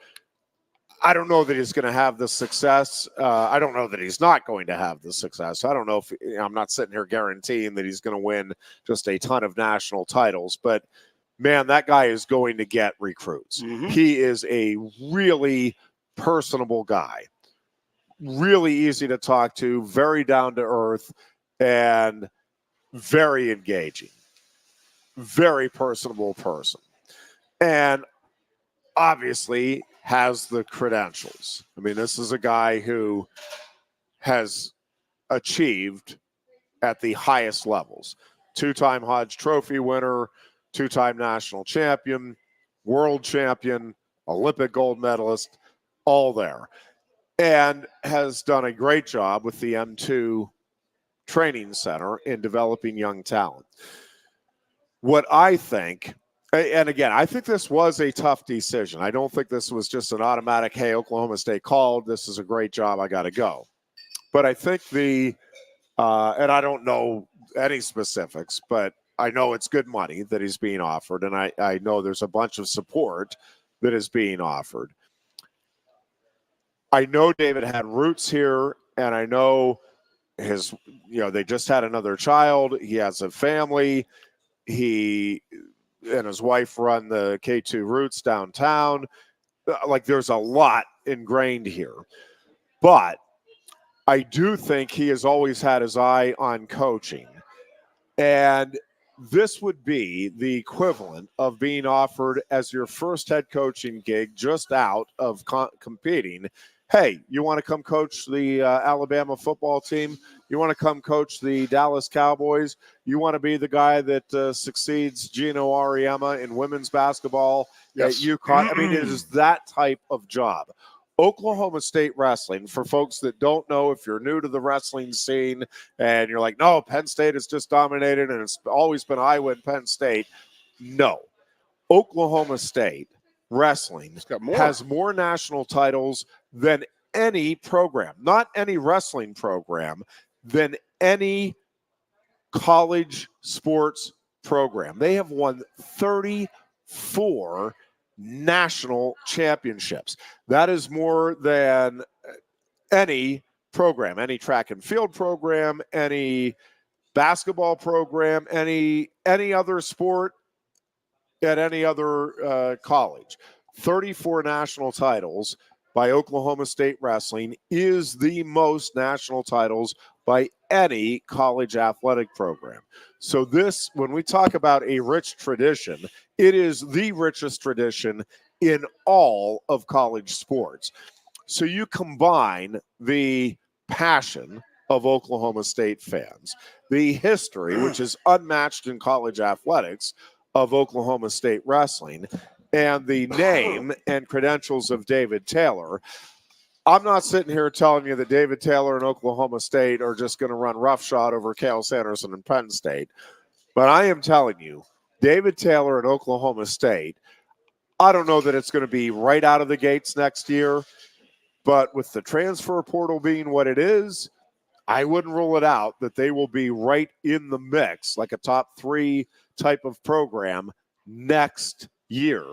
I don't know that he's going to have the success. I don't know that he's not going to have the success. I don't know if I'm not sitting here guaranteeing that he's going to win just a ton of national titles, but man, that guy is going to get recruits. Mm-hmm. He is a really personable guy, really easy to talk to, very down to earth, and very engaging, very personable person. And obviously has the credentials. I mean, this is a guy who has achieved at the highest levels. Two-time Hodge Trophy winner, two-time national champion, world champion, Olympic gold medalist, all there. And has done a great job with the M2 Training Center in developing young talent. What I think, and again, I think this was a tough decision. I don't think this was just an automatic, hey, Oklahoma State called, this is a great job, I got to go. But I think and I don't know any specifics, but I know it's good money that he's being offered, and I know there's a bunch of support that is being offered. I know David had roots here, and I know they just had another child. He has a family. He and his wife run the K2 Roots downtown. Like, there's a lot ingrained here. But I do think he has always had his eye on coaching. And this would be the equivalent of being offered as your first head coaching gig just out of competing. Hey, you want to come coach the Alabama football team? You want to come coach the Dallas Cowboys? You want to be the guy that succeeds Gino Auriemma in women's basketball at UConn? I mean, it is that type of job. Oklahoma State wrestling, for folks that don't know, if you're new to the wrestling scene and you're like, no, Penn State has just dominated and it's always been Iowa and Penn State. No. Oklahoma State wrestling has more national titles than any program, not any wrestling program, than any college sports program. They have won 34 national championships. That is more than any program, any track and field program, any basketball program, any other sport at any other college. 34 national titles by Oklahoma State wrestling is the most national titles by any college athletic program. So this, when we talk about a rich tradition, it is the richest tradition in all of college sports. So you combine the passion of Oklahoma State fans, the history, which is unmatched in college athletics, of Oklahoma State wrestling, and the name and credentials of David Taylor. I'm not sitting here telling you that David Taylor and Oklahoma State are just going to run roughshod over Cale Sanderson and Penn State. But I am telling you, David Taylor and Oklahoma State, I don't know that it's going to be right out of the gates next year, but with the transfer portal being what it is, I wouldn't rule it out that they will be right in the mix, like a top 3 type of program next year.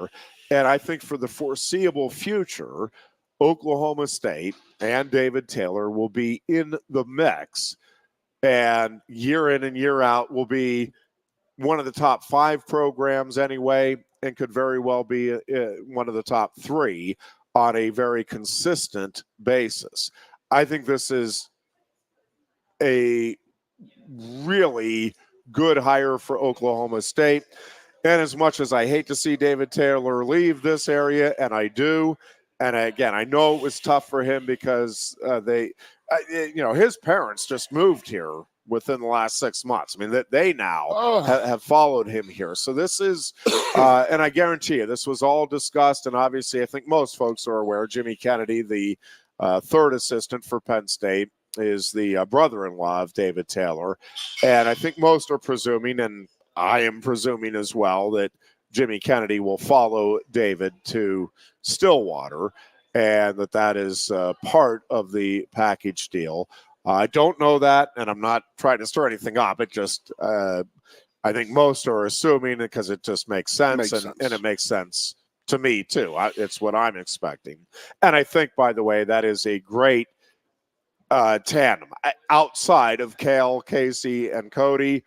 And I think for the foreseeable future, Oklahoma State and David Taylor will be in the mix, and year in and year out will be one of the top 5 programs anyway, and could very well be one of the top 3 on a very consistent basis. I think this is a really good hire for Oklahoma State. And as much as I hate to see David Taylor leave this area, and I do, and again, I know it was tough for him because his parents just moved here within the last 6 months. I mean, that they now have followed him here. So this is, and I guarantee you, this was all discussed. And obviously, I think most folks are aware, Jimmy Kennedy, the third assistant for Penn State, is the brother-in-law of David Taylor. And I think most are presuming, and I am presuming as well, that Jimmy Kennedy will follow David to Stillwater, and that is part of the package deal. I don't know that, and I'm not trying to stir anything up. It just, I think most are assuming because it just makes sense, and it makes sense to me too. It's what I'm expecting. And I think, by the way, that is a great tandem outside of Cale, Casey, and Cody.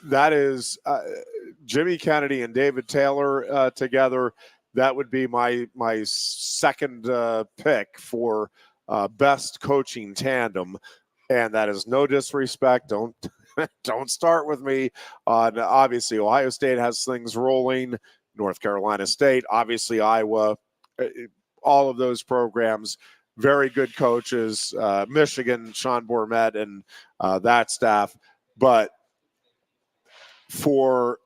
That is Jimmy Kennedy and David Taylor together. That would be my second pick for best coaching tandem, and that is no disrespect. Don't start with me on. Obviously, Ohio State has things rolling. North Carolina State, obviously Iowa, all of those programs, very good coaches. Michigan, Sean Bourmet, and that staff, but for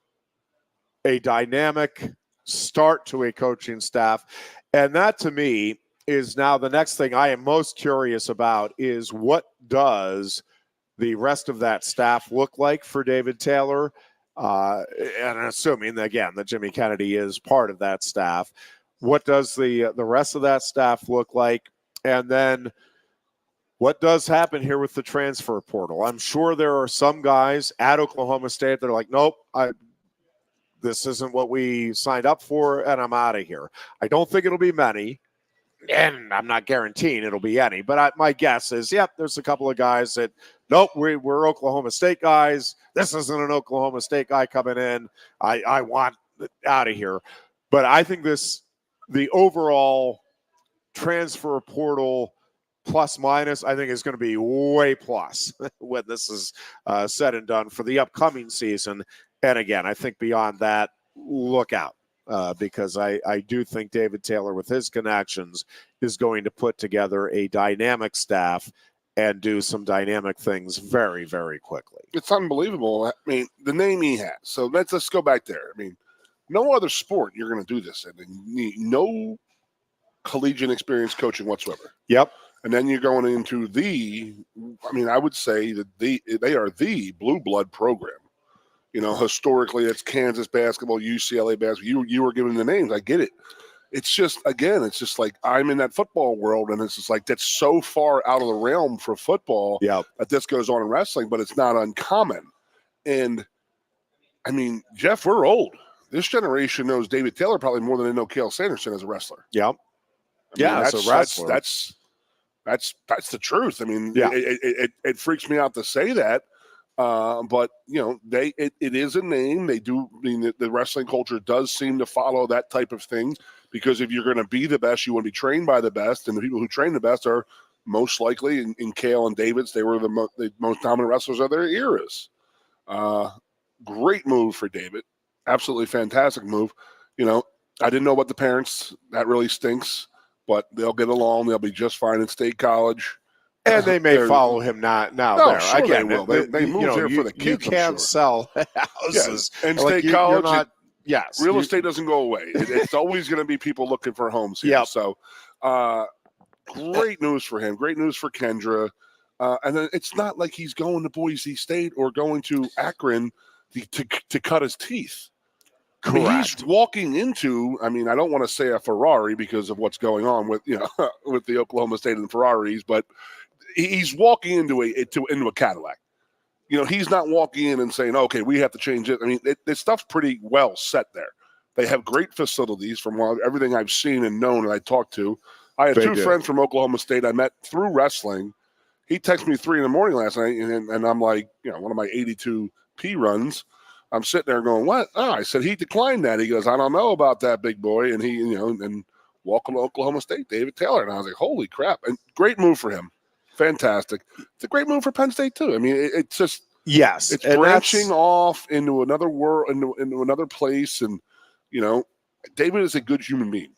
a dynamic start to a coaching staff. And that, to me, is now the next thing I am most curious about is what does the rest of that staff look like for David Taylor? And assuming, again, that Jimmy Kennedy is part of that staff, what does the rest of that staff look like? And then what does happen here with the transfer portal? I'm sure there are some guys at Oklahoma State that are like, nope, this isn't what we signed up for, and I'm out of here. I don't think it'll be many, and I'm not guaranteeing it'll be any, but my guess is, there's a couple of guys that, nope, we're Oklahoma State guys. This isn't an Oklahoma State guy coming in. I want out of here. But I think the overall transfer portal plus minus, I think is going to be way plus when this is said and done for the upcoming season. And again, I think beyond that, look out because I do think David Taylor, with his connections, is going to put together a dynamic staff and do some dynamic things very, very quickly. It's unbelievable. I mean, the name he has. So let's go back there. I mean, no other sport you're going to do this in. No collegiate experience coaching whatsoever. Yep. And then you're going into I would say that they are the blue blood program. Historically, it's Kansas basketball, UCLA basketball. You were giving the names. I get it. It's just like I'm in that football world, and it's just like that's so far out of the realm for football that this goes on in wrestling, but it's not uncommon. And, I mean, Jeff, we're old. This generation knows David Taylor probably more than they know Cale Sanderson as a wrestler. Yep. As a wrestler. That's the truth. I mean, yeah. It freaks me out to say that, but it is a name. They do. I mean, the wrestling culture does seem to follow that type of thing because if you're going to be the best, you want to be trained by the best, and the people who train the best are most likely in Cale and David's. They were the most dominant wrestlers of their eras. Great move for David. Absolutely fantastic move. I didn't know about the parents. That really stinks. But they'll get along. They'll be just fine in State College. And they may follow him now there. Sure Again, they will. They moved here for the kids. You can't sell houses. And State College, real you, estate doesn't go away. It's always going to be people looking for homes here. Yep. So great news for him. Great news for Kendra. And then it's not like he's going to Boise State or going to Akron to cut his teeth. Correct. I mean, he's walking into, I don't want to say a Ferrari because of what's going on with, with the Oklahoma State and the Ferraris, but he's walking into a Cadillac. He's not walking in and saying, okay, we have to change it. I mean, this stuff's pretty well set there. They have great facilities from everything I've seen and known and I talked to. I had two friends from Oklahoma State I met through wrestling. He texted me 3 a.m. last night, and I'm like, one of my 82P runs. I'm sitting there going, what? Oh, I said, he declined that. He goes, I don't know about that, big boy. And he, and welcome to Oklahoma State, David Taylor. And I was like, holy crap. And great move for him. Fantastic. It's a great move for Penn State, too. I mean, it's just, yes, it's branching off into another world, into another place. And, you know, David is a good human being.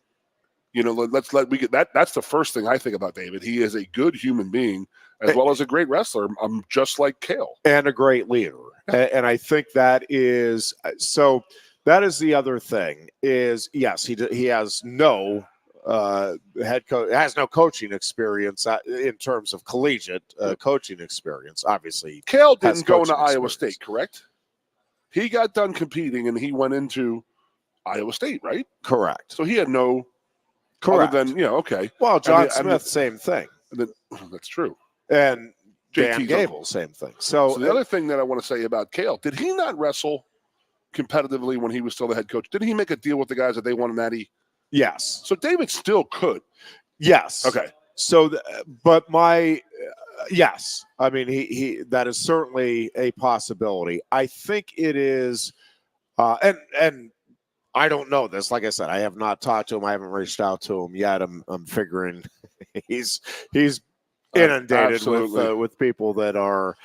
You know, we get that. That's the first thing I think about David. He is a good human being as well as a great wrestler. I'm just like Cale. And a great leader. And I think that is so. That is the other thing is, yes, he has no head coach, has no coaching experience in terms of collegiate coaching experience. Obviously, Cale didn't go into Iowa State, correct? He got done competing and he went into Iowa State, right? Correct. So he had no, correct. Other than, you know, okay. Well, John Smith, same thing. That's true. And Dan JT Gable, same thing. So the other thing that I want to say about Cale, did he not wrestle competitively when he was still the head coach? Didn't he make a deal with the guys that they wanted Natty? Yes. So David still could. Yes. Okay. So, but yes, I mean, he that is certainly a possibility. I think it is, and I don't know this. Like I said, I have not talked to him. I haven't reached out to him yet. I'm figuring he's inundated with people that are,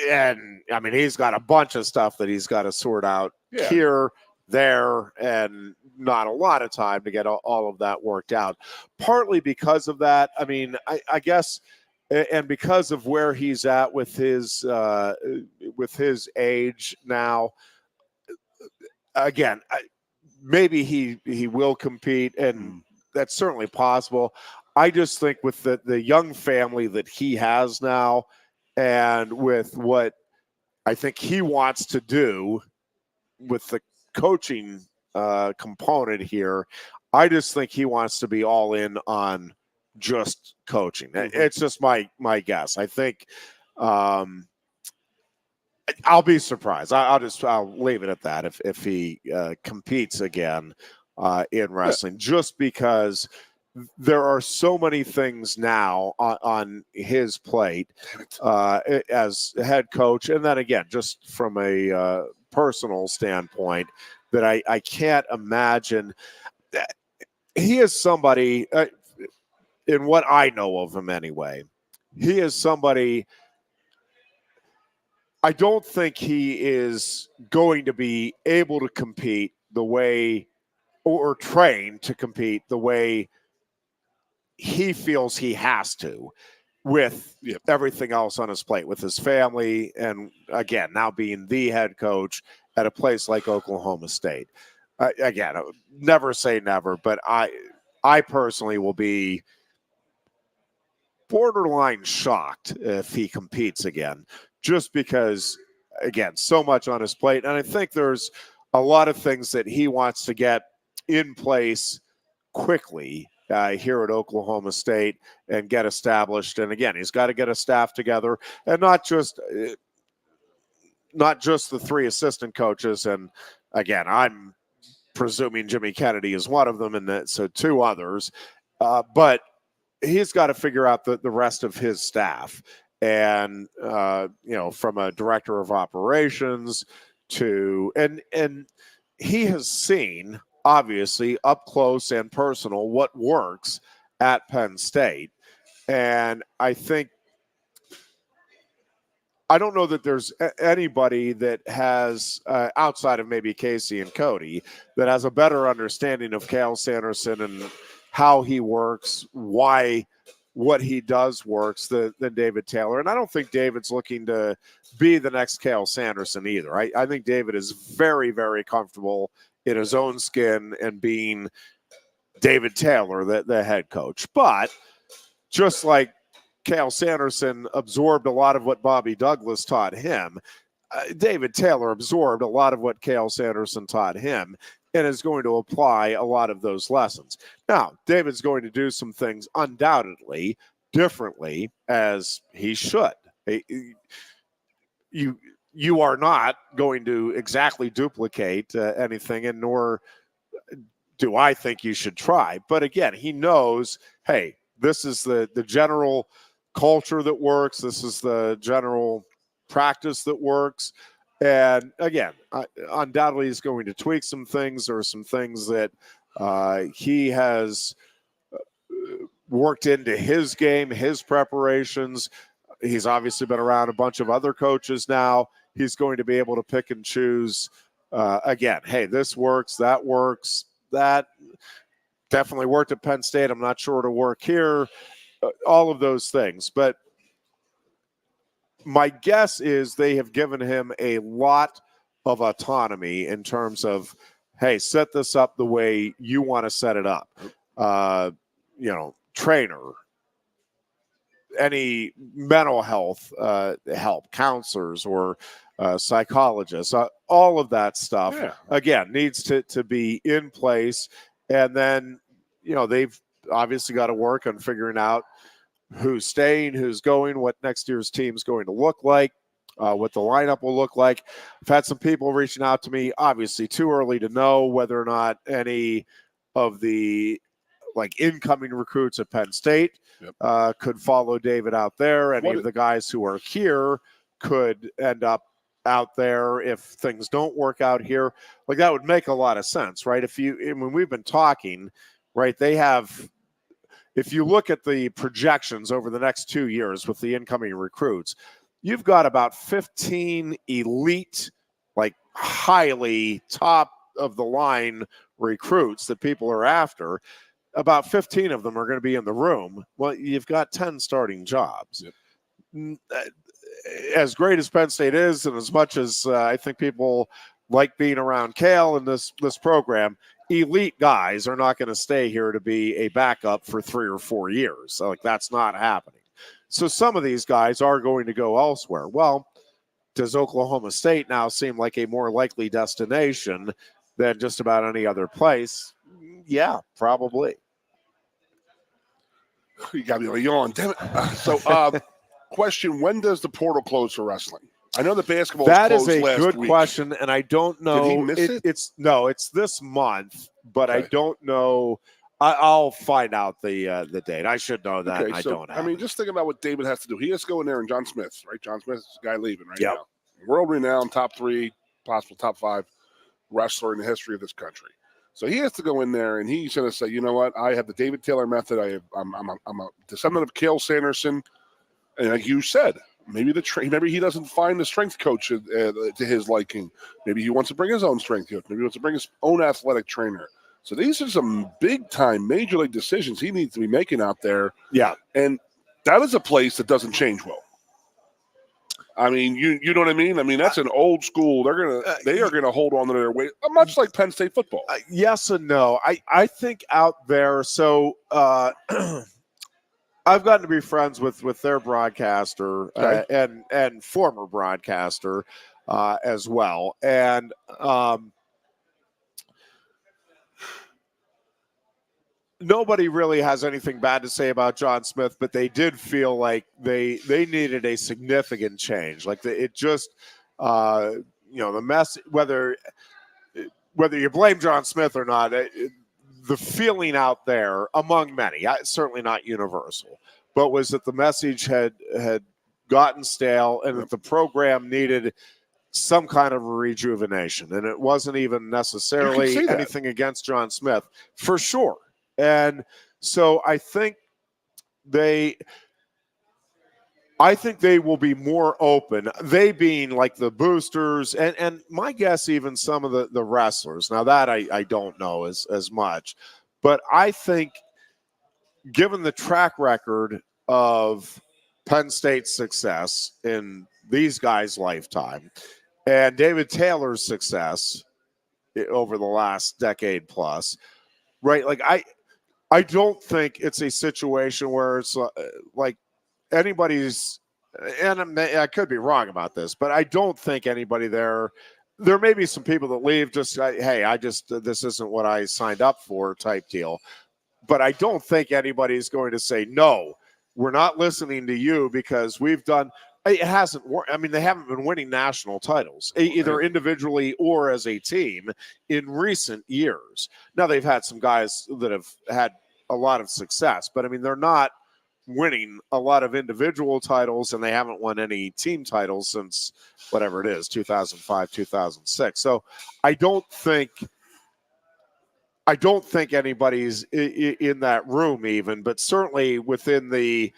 and I mean, he's got a bunch of stuff that he's got to sort out here, there, and not a lot of time to get all of that worked out. Partly because of that. I mean, I guess, and because of where he's at with his age now. Again, maybe he will compete, and that's certainly possible. I just think with the young family that he has now, and with what I think he wants to do with the coaching component here, I just think he wants to be all in on just coaching. It's just my guess. I think I'll be surprised. I'll leave it at that if he competes again in wrestling, just because there are so many things now on his plate as head coach, and then again, just from a personal standpoint, that I can't imagine. He is somebody, in what I know of him anyway, he is somebody. I don't think he is going to be able to compete the way, or train to compete the way he feels he has to, with everything else on his plate, with his family, and again, now being the head coach at a place like Oklahoma State. Again, never say never, but I personally will be borderline shocked if he competes again, just because, again, so much on his plate. And I think there's a lot of things that he wants to get in place quickly here at Oklahoma State and get established. And again, he's got to get a staff together, and not just the three assistant coaches. And again, I'm presuming Jimmy Kennedy is one of them, and so two others. But he's got to figure out the rest of his staff. And, from a director of operations to, and he has seen, obviously, up close and personal, what works at Penn State. And I don't know that there's anybody that has, outside of maybe Casey and Cody, that has a better understanding of Cale Sanderson and how he works, why what he does works than David Taylor. And I don't think David's looking to be the next Cale Sanderson either. I think David is very, very comfortable in his own skin and being David Taylor, the head coach. But just like Cale Sanderson absorbed a lot of what Bobby Douglas taught him, David Taylor absorbed a lot of what Cale Sanderson taught him, and is going to apply a lot of those lessons. Now, David's going to do some things undoubtedly differently, as he should. You are not going to exactly duplicate anything, and nor do I think you should try. But again, he knows, hey, this is the general culture that works. This is the general practice that works. And again, undoubtedly he's going to tweak some things, or some things that He has worked into his game, his preparations. He's obviously been around a bunch of other coaches now. He's going to be able to pick and choose. Again, hey, this works, that works, that definitely worked at Penn State. I'm not sure it'll work here. All of those things. But my guess is they have given him a lot of autonomy in terms of, hey, set this up the way you want to set it up. Trainer, any mental health help, counselors or psychologists, all of that stuff, again, needs to be in place. And then, they've obviously got to work on figuring out who's staying, who's going, what next year's team is going to look like, what the lineup will look like. I've had some people reaching out to me, obviously too early to know whether or not any of the incoming recruits at Penn State could follow David out there. Any of the guys who are here could end up out there if things don't work out here. That would make a lot of sense, right? When we've been talking, right, they have, if you look at the projections over the next 2 years with the incoming recruits, you've got about 15 elite, highly top of the line recruits that people are after. About 15 of them are going to be in the room. Well, you've got 10 starting jobs. As great as Penn State is, and as much as I think people like being around Cale and this program, elite guys are not going to stay here to be a backup for 3 or 4 years. So, that's not happening. So some of these guys are going to go elsewhere. Well, does Oklahoma State now seem like a more likely destination than just about any other place? Yeah, probably. You got me on a yawn, damn it. Question, when does the portal close for wrestling? I know the basketball that closed is a last good week. question, and I don't know. Did he miss it? It's this month, but I don't know. I'll find out the date. I should know that. Okay, I don't have just think about what David has to do. He has to go in there and John Smith, right? John Smith is the guy leaving right now. World-renowned, top 3, possible top 5 wrestler in the history of this country. So he has to go in there, and he's going to say, you know what? I have the David Taylor method. I'm a descendant of Cale Sanderson. And like you said, maybe maybe he doesn't find the strength coach to his liking. Maybe he wants to bring his own strength coach. Maybe he wants to bring his own athletic trainer. So these are some big-time major league decisions he needs to be making out there. Yeah. And that is a place that doesn't change well. I mean, you know what I mean? I mean, that's an old school. They are gonna hold on to their weight, much like Penn State football. Yes and no. I think out there. So I've gotten to be friends with their broadcaster and former broadcaster as well, and nobody really has anything bad to say about John Smith, but they did feel like they needed a significant change. The mess, whether you blame John Smith or not, the feeling out there among many, certainly not universal, but was that the message had gotten stale and that the program needed some kind of rejuvenation. And it wasn't even necessarily anything against John Smith, for sure. And so I think they will be more open, they being like the boosters and my guess even some of the wrestlers. Now that I don't know as much, but I think given the track record of Penn State's success in these guys' lifetime and David Taylor's success over the last decade plus, right? I don't think it's a situation where it's like anybody's, and I could be wrong about this, but I don't think anybody there may be some people that leave just, hey, this isn't what I signed up for type deal. But I don't think anybody's going to say, no, we're not listening to you because we've done, it hasn't worked. I mean, they haven't been winning national titles, either individually or as a team in recent years. Now, they've had some guys that have had a lot of success, but I mean, they're not winning a lot of individual titles, and they haven't won any team titles since whatever it is, 2005, 2006. So I I don't think anybody's in that room even, but certainly within the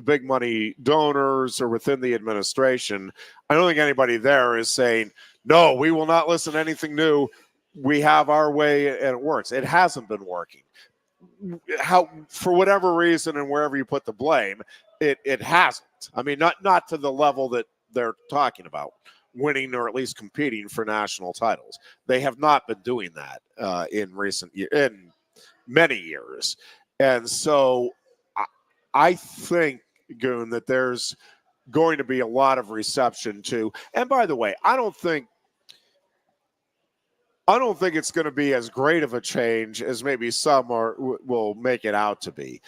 big money donors or within the administration, I don't think anybody there is saying, no, we will not listen to anything new. We have our way and it works. It hasn't been working. How, for whatever reason and wherever you put the blame, it hasn't. I mean, not to the level that they're talking about, winning or at least competing for national titles. They have not been doing that in many years. And so I think, Goon, that there's going to be a lot of reception to, and by the way, I don't think it's going to be as great of a change as maybe some will make it out to be.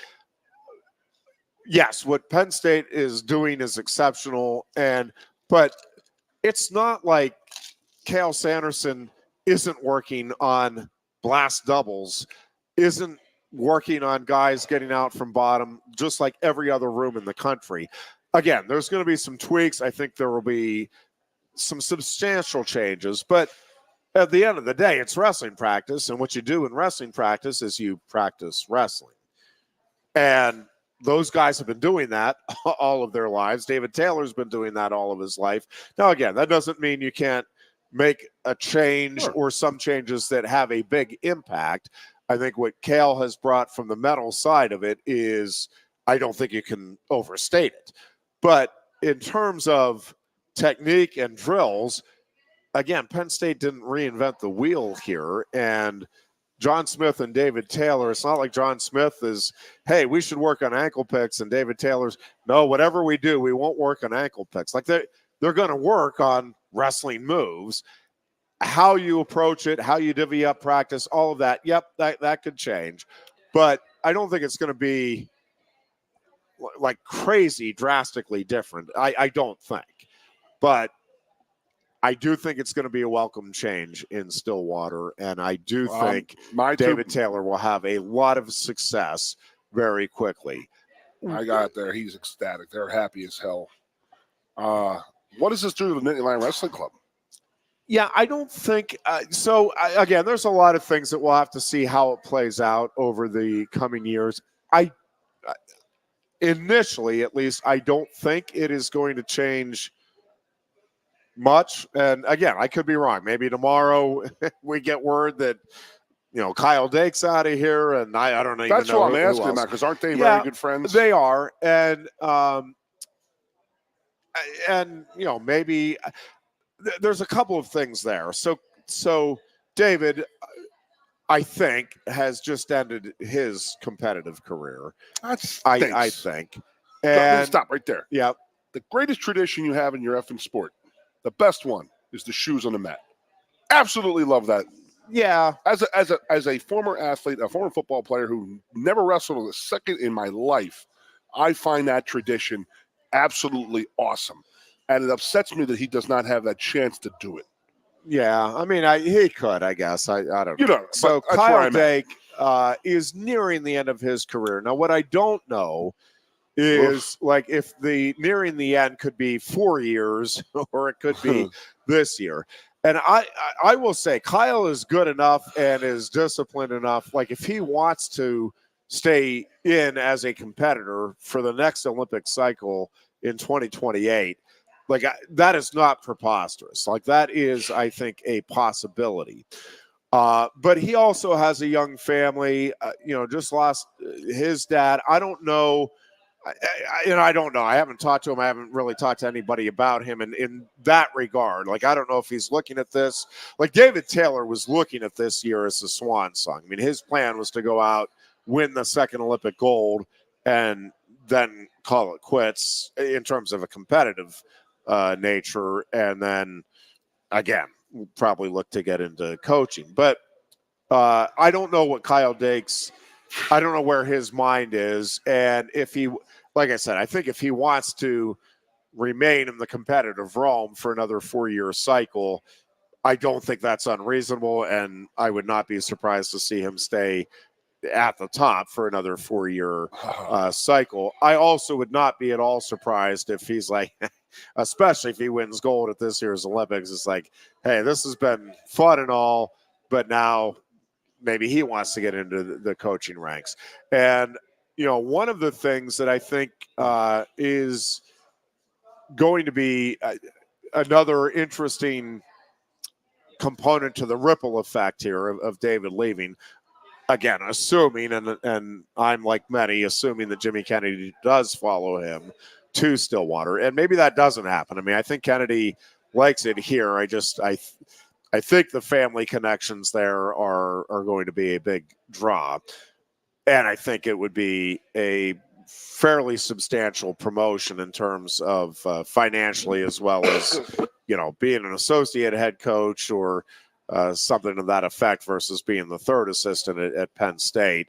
Yes, what Penn State is doing is exceptional, but it's not like Cale Sanderson isn't working on blast doubles, isn't working on guys getting out from bottom, just like every other room in the country. Again, there's going to be some tweaks. I think there will be some substantial changes, but at the end of the day, it's wrestling practice, and what you do in wrestling practice is you practice wrestling. And those guys have been doing that all of their lives. David Taylor's been doing that all of his life. Now, again, that doesn't mean you can't make a change or some changes that have a big impact. I think what Cale has brought from the mental side of it is, I don't think you can overstate it. But in terms of technique and drills, again, Penn State didn't reinvent the wheel here, and John Smith and David Taylor, it's not like John Smith is, hey, we should work on ankle picks, and David Taylor's, no, whatever we do, we won't work on ankle picks. Like they're going to work on wrestling moves. How you approach it, how you divvy up practice, all of that, yep, that could change. But I don't think it's going to be like crazy, drastically different. I don't think. But I do think it's going to be a welcome change in Stillwater, and I do think David Taylor will have a lot of success very quickly. I got it there. He's ecstatic. They're happy as hell. What does this do to the Nittany Lion Wrestling Club? Yeah, I don't think so. Again, there's a lot of things that we'll have to see how it plays out over the coming years. Initially, at least, I don't think it is going to change much. And again, I could be wrong. Maybe tomorrow we get word that, Kyle Dake's out of here, and I don't know. That's what I'm asking about, because aren't they very good friends? They are, and maybe there's a couple of things there. So David, I think, has just ended his competitive career. I think. And stop right there. Yeah. The greatest tradition you have in your effing sport, the best one, is the shoes on the mat. Absolutely love that. Yeah. As a former athlete, a former football player who never wrestled a second in my life, I find that tradition absolutely awesome. And it upsets me that he does not have that chance to do it. Yeah, I mean, he could, I guess. I don't know. So but Kyle Dake is nearing the end of his career. Now, what I don't know is if the nearing the end could be 4 years or it could be this year. And I will say Kyle is good enough and is disciplined enough. Like, if he wants to stay in as a competitor for the next Olympic cycle in 2028, that is not preposterous. Like, that is, I think, a possibility. But he also has a young family, just lost his dad. I don't know. I don't know. I haven't talked to him. I haven't really talked to anybody about him in that regard. Like, I don't know if he's looking at this. Like, David Taylor was looking at this year as a swan song. I mean, his plan was to go out, win the second Olympic gold, and then call it quits in terms of a competitive nature. And then, again, we'll probably look to get into coaching. But I don't know what Kyle Dake's – I don't know where his mind is. And if he, like I said, I think if he wants to remain in the competitive realm for another 4-year cycle, I don't think that's unreasonable. And I would not be surprised to see him stay at the top for another 4-year cycle. I also would not be at all surprised if he's like, especially if he wins gold at this year's Olympics, it's like, hey, this has been fun and all, but now maybe he wants to get into the coaching ranks. And, one of the things that I think is going to be another interesting component to the ripple effect here of David leaving, again, assuming, and I'm like many, assuming that Jimmy Kennedy does follow him to Stillwater. And maybe that doesn't happen. I mean, I think Kennedy likes it here. I think the family connections there are going to be a big draw. And I think it would be a fairly substantial promotion in terms of financially, as well as, being an associate head coach or something to that effect versus being the third assistant at Penn State.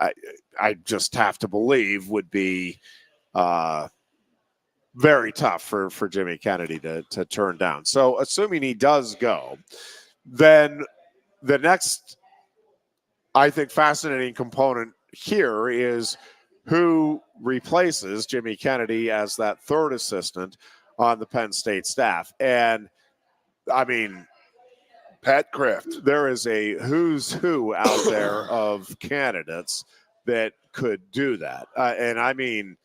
I just have to believe would be very tough for Jimmy Kennedy to turn down. So assuming he does go, then the next, I think, fascinating component here is who replaces Jimmy Kennedy as that third assistant on the Penn State staff. And I mean, Pat Kraft. There is a who's who out there of candidates that could do that. And I mean,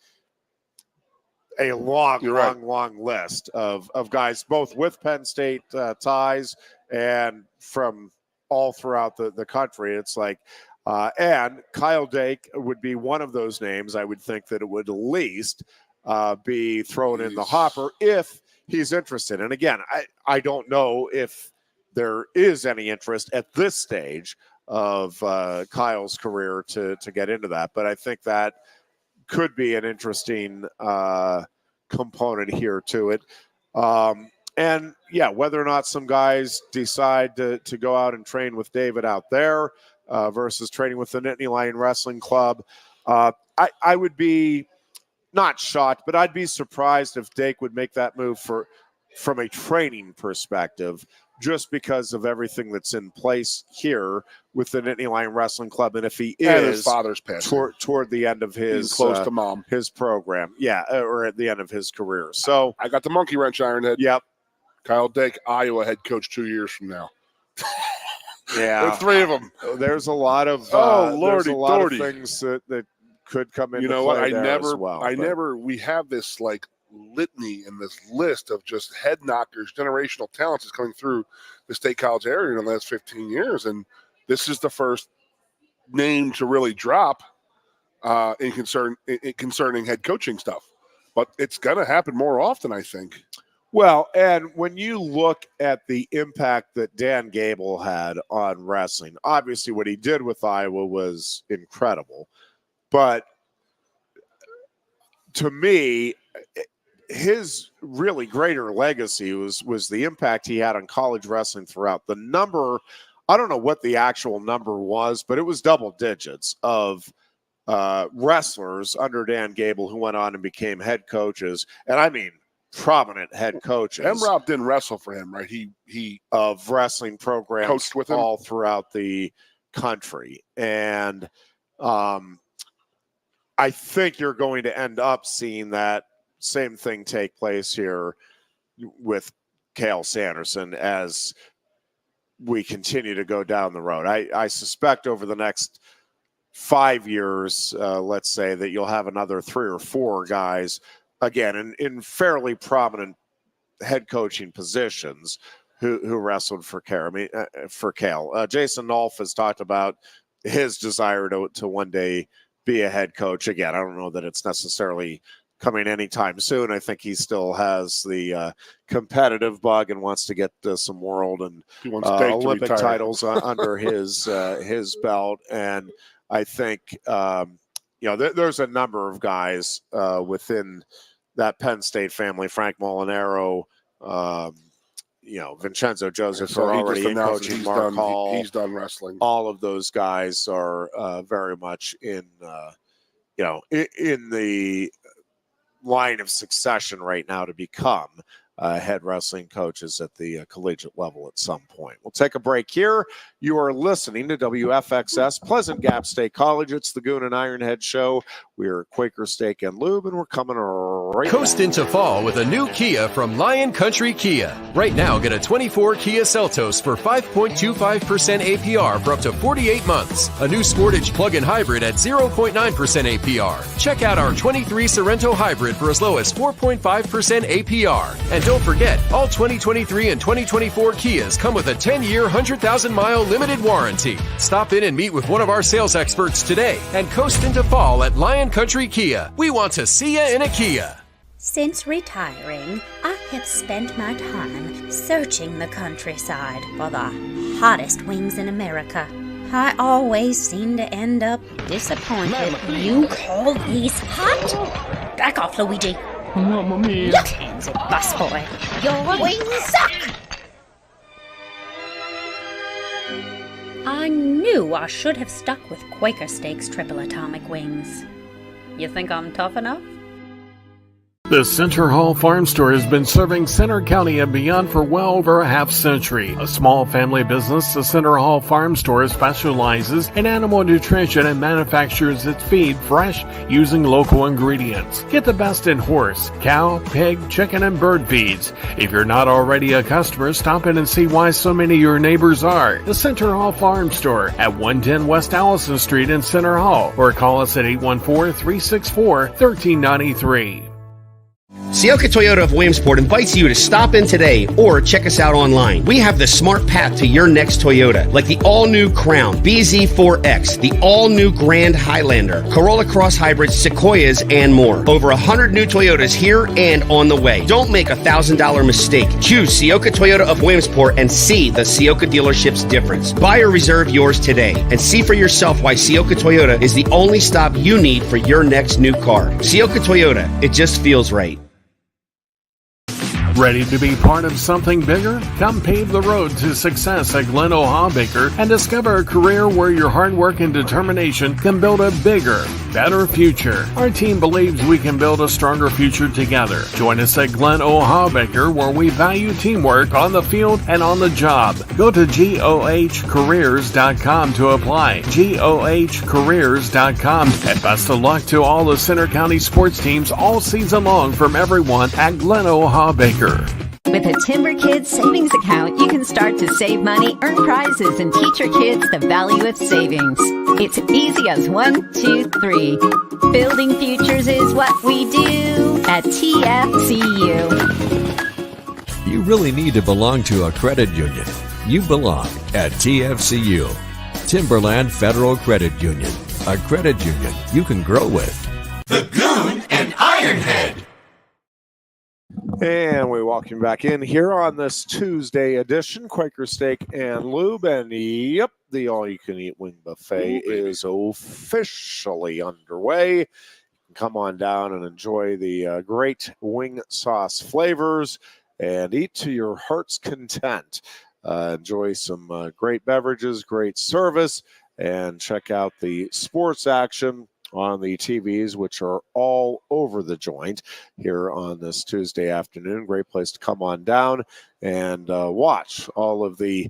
a long list of guys, both with Penn State ties and from all throughout the country. It's like, and Kyle Dake would be one of those names. I would think that it would at least be thrown in the hopper if he's interested. And again, I don't know if there is any interest at this stage of Kyle's career to get into that. But I think that could be an interesting component here to it. And yeah, whether or not some guys decide to go out and train with David out there versus training with the Nittany Lion Wrestling Club, I would be not shocked, but I'd be surprised if Dake would make that move from a training perspective, just because of everything that's in place here with the Nittany Lion Wrestling Club. And if he is and his father's passing toward the end of his close to mom, his program, or at the end of his career. So I got the monkey wrench, Ironhead. Yep. Kyle Dake, Iowa head coach 2 years from now. Yeah, there are three of them. There's a lot of Lordy, of things that could come into play. What? We have this like litany and this list of just head knockers, generational talents is coming through the State College area in the last 15 years. And this is the first name to really drop concerning head coaching stuff. But it's going to happen more often, I think. Well, and when you look at the impact that Dan Gable had on wrestling, obviously what he did with Iowa was incredible. But to me, his really greater legacy was the impact he had on college wrestling throughout. The number, I don't know what the actual number was, but it was double digits of wrestlers under Dan Gable who went on and became head coaches. And I mean, prominent head coaches. M-Rob didn't wrestle for him, right? He of wrestling programs coached with him all throughout the country. And I think you're going to end up seeing that same thing take place here with Cale Sanderson as we continue to go down the road. I suspect over the next 5 years, let's say, that you'll have another 3 or 4 guys, again, in fairly prominent head coaching positions who wrestled for Cale. Jason Nolf has talked about his desire to one day be a head coach. Again, I don't know that it's necessarily coming anytime soon. I think he still has the competitive bug and wants to get some world and Olympic titles under his belt. And I think there's a number of guys within that Penn State family. Frank Molinaro, Vincenzo Joseph are already in coaching. Mark Hall, he's done wrestling. All of those guys are very much in the line of succession right now to become head wrestling coaches at the collegiate level at some point. We'll take a break here. You are listening to WFXS, Pleasant Gap State College. It's the Goon and Ironhead Show. We're Quaker Steak and Lube, and we're coming right Coast into fall with a new Kia from Lion Country Kia. Right now, get a 24 Kia Seltos for 5.25% APR for up to 48 months. A new Sportage plug-in hybrid at 0.9% APR. Check out our 23 Sorrento hybrid for as low as 4.5% APR. And don't forget, all 2023 and 2024 Kias come with a 10-year, 100,000-mile limited warranty. Stop in and meet with one of our sales experts today and coast into fall at Lion Country Kia. We want to see you in a Kia. Since retiring, I have spent my time searching the countryside for the hottest wings in America. I always seem to end up disappointed. You call these hot? Back off, Luigi. Mamma mia. Look hands it, busboy. Your wings suck! I knew I should have stuck with Quaker Steak's triple atomic wings. You think I'm tough enough? The Center Hall Farm Store has been serving Center County and beyond for well over a half century. A small family business, the Center Hall Farm Store specializes in animal nutrition and manufactures its feed fresh using local ingredients. Get the best in horse, cow, pig, chicken, and bird feeds. If you're not already a customer, stop in and see why so many of your neighbors are. The Center Hall Farm Store at 110 West Allison Street in Center Hall, or call us at 814-364-1393. Sioka Toyota of Williamsport invites you to stop in today or check us out online. We have the smart path to your next Toyota, like the all-new Crown, BZ4X, the all-new Grand Highlander, Corolla Cross Hybrids, Sequoias, and more. Over 100 new Toyotas here and on the way. Don't make a $1,000 mistake. Choose Sioka Toyota of Williamsport and see the Sioka dealership's difference. Buy or reserve yours today and see for yourself why Sioka Toyota is the only stop you need for your next new car. Sioka Toyota, it just feels right. Ready to be part of something bigger? Come pave the road to success at Glen O'Habaker and discover a career where your hard work and determination can build a bigger, better future. Our team believes we can build a stronger future together. Join us at Glen O'Habaker, where we value teamwork on the field and on the job. Go to GOHcareers.com to apply. GOHcareers.com. And best of luck to all the Center County sports teams all season long from everyone at Glen O'Habaker. With a Timber Kids savings account, you can start to save money, earn prizes, and teach your kids the value of savings. It's easy as 1, 2, 3. Building futures is what we do at TFCU. You really need to belong to a credit union. You belong at TFCU, Timberland Federal Credit Union, a credit union you can grow with. The Goon and Ironhead. And we welcome you back in here on this Tuesday edition, Quaker Steak and Lube. And yep, the all-you-can-eat wing buffet is officially underway. Come on down and enjoy the great wing sauce flavors and eat to your heart's content. Enjoy some great beverages, great service, and check out the sports action on the TVs, which are all over the joint here on this Tuesday afternoon. Great place to come on down and watch all of the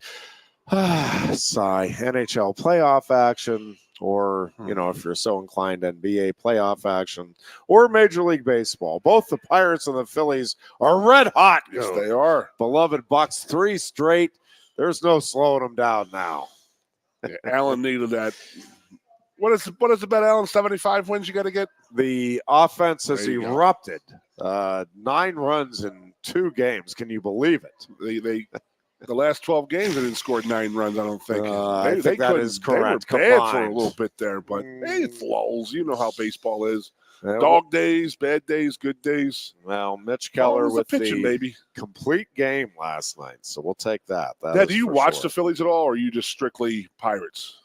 NHL playoff action, or, you know, if you're so inclined, NBA playoff action, or Major League Baseball. Both the Pirates and the Phillies are red hot. Yes, they are. Beloved Bucks, 3 straight. There's no slowing them down now. Yeah, Allen needed that. What is the bet, Allen? 75 wins you got to get? The offense has erupted. 9 runs in 2 games. Can you believe it? The last 12 games they didn't score 9 runs, I don't think. I think that is correct. They were bad for a little bit there, but hey, it's lulls. You know how baseball is. Dog days, bad days, good days. Well, Mitch Keller with pitching, the baby. complete game last night, so we'll take that. Now, do you watch the Phillies at all, or are you just strictly Pirates?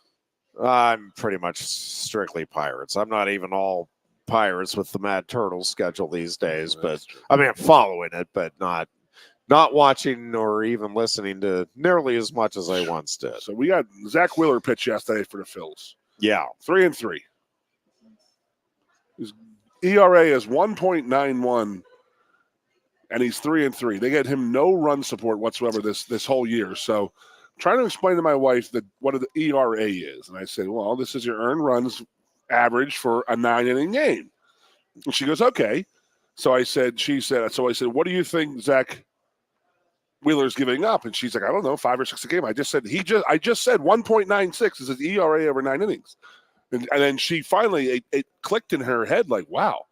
I'm pretty much strictly Pirates. I'm not even all Pirates with the Mad Turtles schedule these days, but I mean, I'm following it, but not watching or even listening to nearly as much as I once did. So we got Zach Wheeler pitch yesterday for the Phils. Yeah. 3-3. His ERA is 1.91, and he's 3-3. They get him no run support whatsoever this whole year. So, I'm trying to explain to my wife that what the ERA is, and I said, "Well, this is your earned runs average for a 9-inning game." And she goes, "Okay." So I said, "What do you think Zach Wheeler's giving up?" And she's like, "I don't know, 5 or 6 a game." I just said 1.96 is his ERA over 9 innings. And then she finally, it clicked in her head like, wow,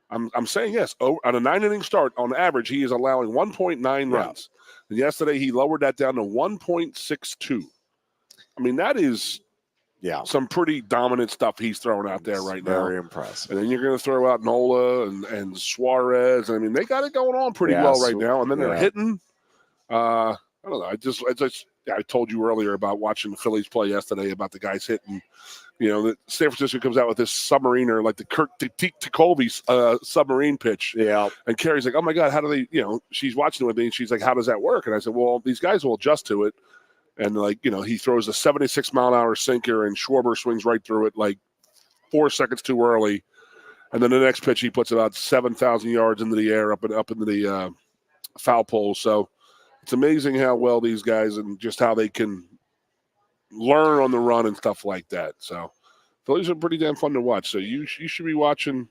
I'm saying yes. On a 9-inning start, on average, he is allowing 1.9 runs. And yesterday, he lowered that down to 1.62. I mean, that is some pretty dominant stuff he's throwing out there right now. Very impressive. And then you're going to throw out Nola and Suarez. I mean, they got it going on pretty well right now. And then they're hitting. I don't know. I told you earlier about watching the Phillies play yesterday about the guys hitting. The San Francisco comes out with this submariner, like the Kirk Ticovey submarine pitch. Yeah. And Carrie's like, "Oh my God, how do they?" She's watching it with me, and she's like, "How does that work?" And I said, "Well, these guys will adjust to it." And he throws a 76-mile-an-hour sinker, and Schwarber swings right through it like 4 seconds too early. And then the next pitch, he puts about 7,000 yards into the air up into the foul pole. So it's amazing how well these guys and just how they can learn on the run and stuff like that. So Phillies are pretty damn fun to watch. So you should be watching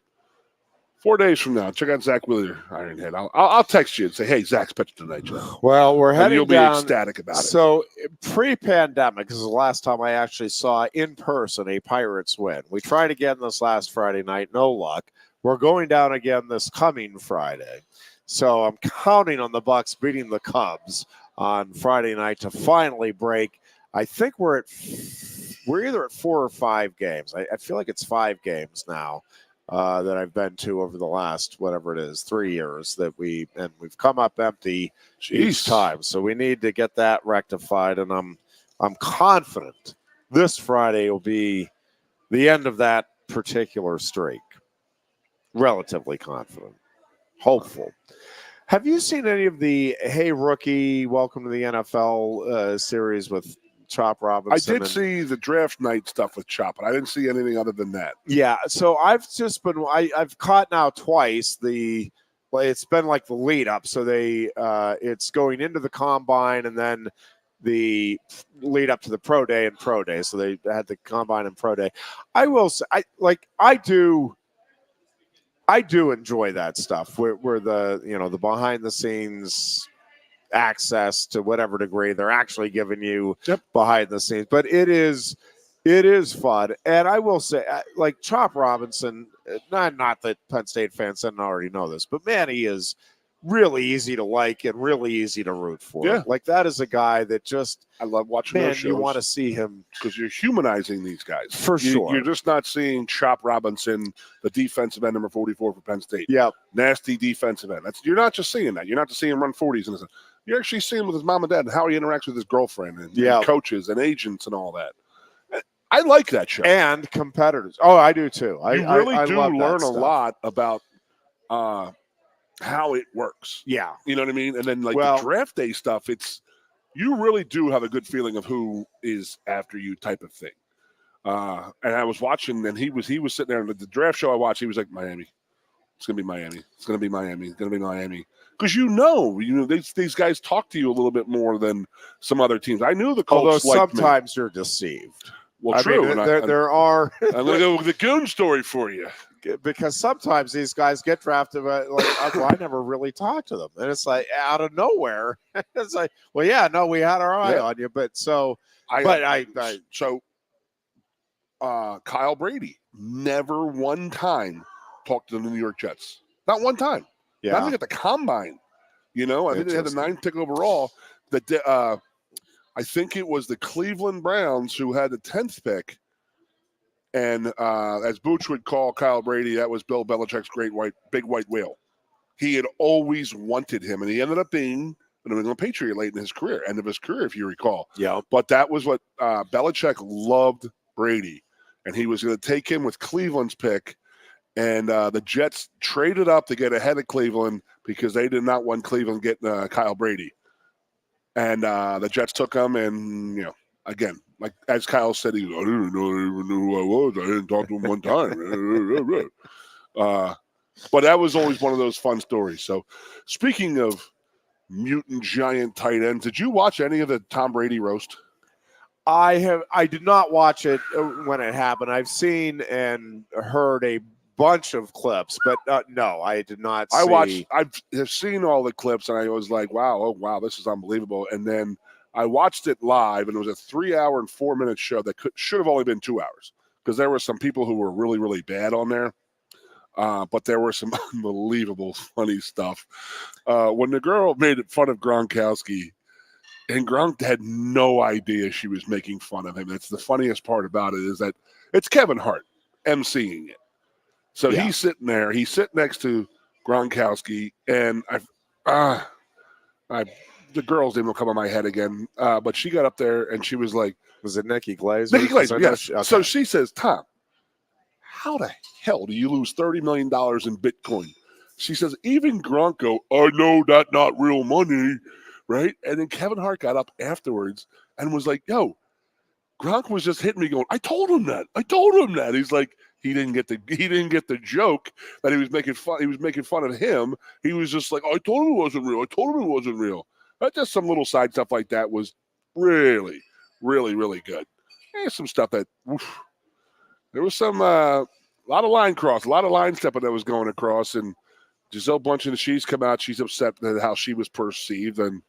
4 days from now. Check out Zach Wheeler, Ironhead. I'll text you and say, "Hey, Zach's pitching tonight, Joe." Well, we're heading you'll down. be ecstatic about it. So pre-pandemic, this is the last time I actually saw in person a Pirates win. We tried again this last Friday night, no luck. We're going down again this coming Friday. So I'm counting on the Bucks beating the Cubs on Friday night to finally break. I think we're either at 4 or 5 games. I feel like it's 5 games now that I've been to over the last, whatever it is, 3 years we've come up empty each time. So we need to get that rectified. And I'm confident this Friday will be the end of that particular streak. Relatively confident. Hopeful. Have you seen any of the Hey Rookie, Welcome to the NFL series with Chop Robinson? I did see the draft night stuff with Chop, but I didn't see anything other than that. Yeah, so I've caught now twice it's been like the lead up. So it's going into the combine and then the lead up to the pro day and pro day. So they had the combine and pro day. I will say, I do enjoy that stuff where the behind the scenes access to whatever degree they're actually giving you behind the scenes, but it is fun. And I will say, like Chop Robinson, not that Penn State fans didn't already know this, but man, he is really easy to like and really easy to root for. Yeah. Like that is a guy that just, I love watching those shows. You want to see him. Because you're humanizing these guys. For sure. You're just not seeing Chop Robinson, the defensive end, number 44 for Penn State. Yeah. Nasty defensive end. You're not just seeing that. You're not just seeing him run 40s. And you're actually seeing him with his mom and dad and how he interacts with his girlfriend and coaches and agents and all that. I like that show. And competitors. Oh, I do too. You really do learn a lot about how it works. Yeah. You know what I mean? And then the draft day stuff, you really do have a good feeling of who is after you type of thing. And I was watching, and he was sitting there, and the draft show I watched, he was like, Miami. It's going to be Miami. It's going to be Miami. It's going to be Miami. Because these guys talk to you a little bit more than some other teams. I knew the Colts although sometimes you're deceived. Well, true. There are. I'm going to go with the Goon story for you. Because sometimes these guys get drafted, I never really talked to them. And it's like out of nowhere. It's like, well, yeah, no, we had our eye on you. But Kyle Brady never one time talked to the New York Jets. Not one time. Yeah. Not even at the combine. I think they had the 9th pick overall. I think it was the Cleveland Browns who had the 10th pick. And as Booch would call Kyle Brady, that was Bill Belichick's big white whale. He had always wanted him, and he ended up being a New England Patriot late in his career, end of his career, if you recall. Yeah. But that was what Belichick loved Brady, and he was going to take him with Cleveland's pick, and the Jets traded up to get ahead of Cleveland because they did not want Cleveland getting Kyle Brady. And the Jets took him, and, again, like as Kyle said, I didn't even know who I was. I didn't talk to him one time. But that was always one of those fun stories. So speaking of mutant giant tight ends, did you watch any of the Tom Brady roast? I did not watch it when it happened. I've seen and heard a bunch of clips, but no, I did not see. I've seen all the clips, and I was like, wow, this is unbelievable. And then I watched it live, and it was a 3-hour and 4-minute show that should have only been 2 hours because there were some people who were really, really bad on there. But there were some unbelievable funny stuff. When the girl made fun of Gronkowski, and Gronk had no idea she was making fun of him. That's the funniest part about it, is that it's Kevin Hart emceeing it. So he's sitting there. He's sitting next to Gronkowski, and the girl's name will come on my head again. But she got up there, and she was like, "Was it Nikki Glaser?" Nikki Glaser, yes. Okay. So she says, "Tom, how the hell do you lose $30 million in Bitcoin?" She says, "Even Gronk go, I know that not real money." Right? And then Kevin Hart got up afterwards and was like, "Yo, Gronk was just hitting me going, I told him that. He's like, he didn't get the joke that he was making fun. He was making fun of him. He was just like, I told him it wasn't real. But just some little side stuff like that was really, really, really good. There's some stuff that there was some a lot of line stepping that was going across, and Gisele Bundchen, she's come out, she's upset at how she was perceived, and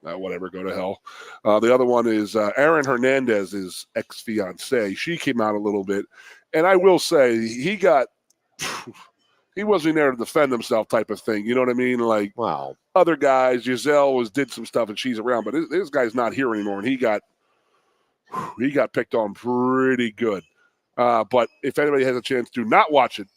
whatever, go to hell. The other one is Aaron Hernandez's ex-fiancée. She came out a little bit, and I will say he wasn't there to defend himself type of thing. You know what I mean? Like, wow. Other guys, Gisele did some stuff, and she's around, but this guy's not here anymore, and he got picked on pretty good. But if anybody has a chance to not watch it,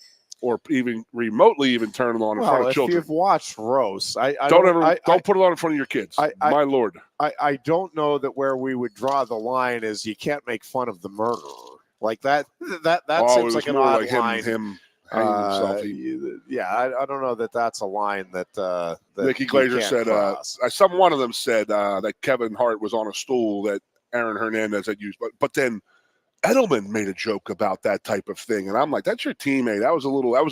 or even remotely even turn it on in front of children. If you've watched roast, don't put it on in front of your kids. My Lord. I don't know that where we would draw the line is you can't make fun of the murderer. Like that seems like an odd line. Him hanging himself. I don't know that that's a line that Nikki Glaser said. One of them said that Kevin Hart was on a stool that Aaron Hernandez had used, but then Edelman made a joke about that type of thing, and I'm like, "That's your teammate." That was a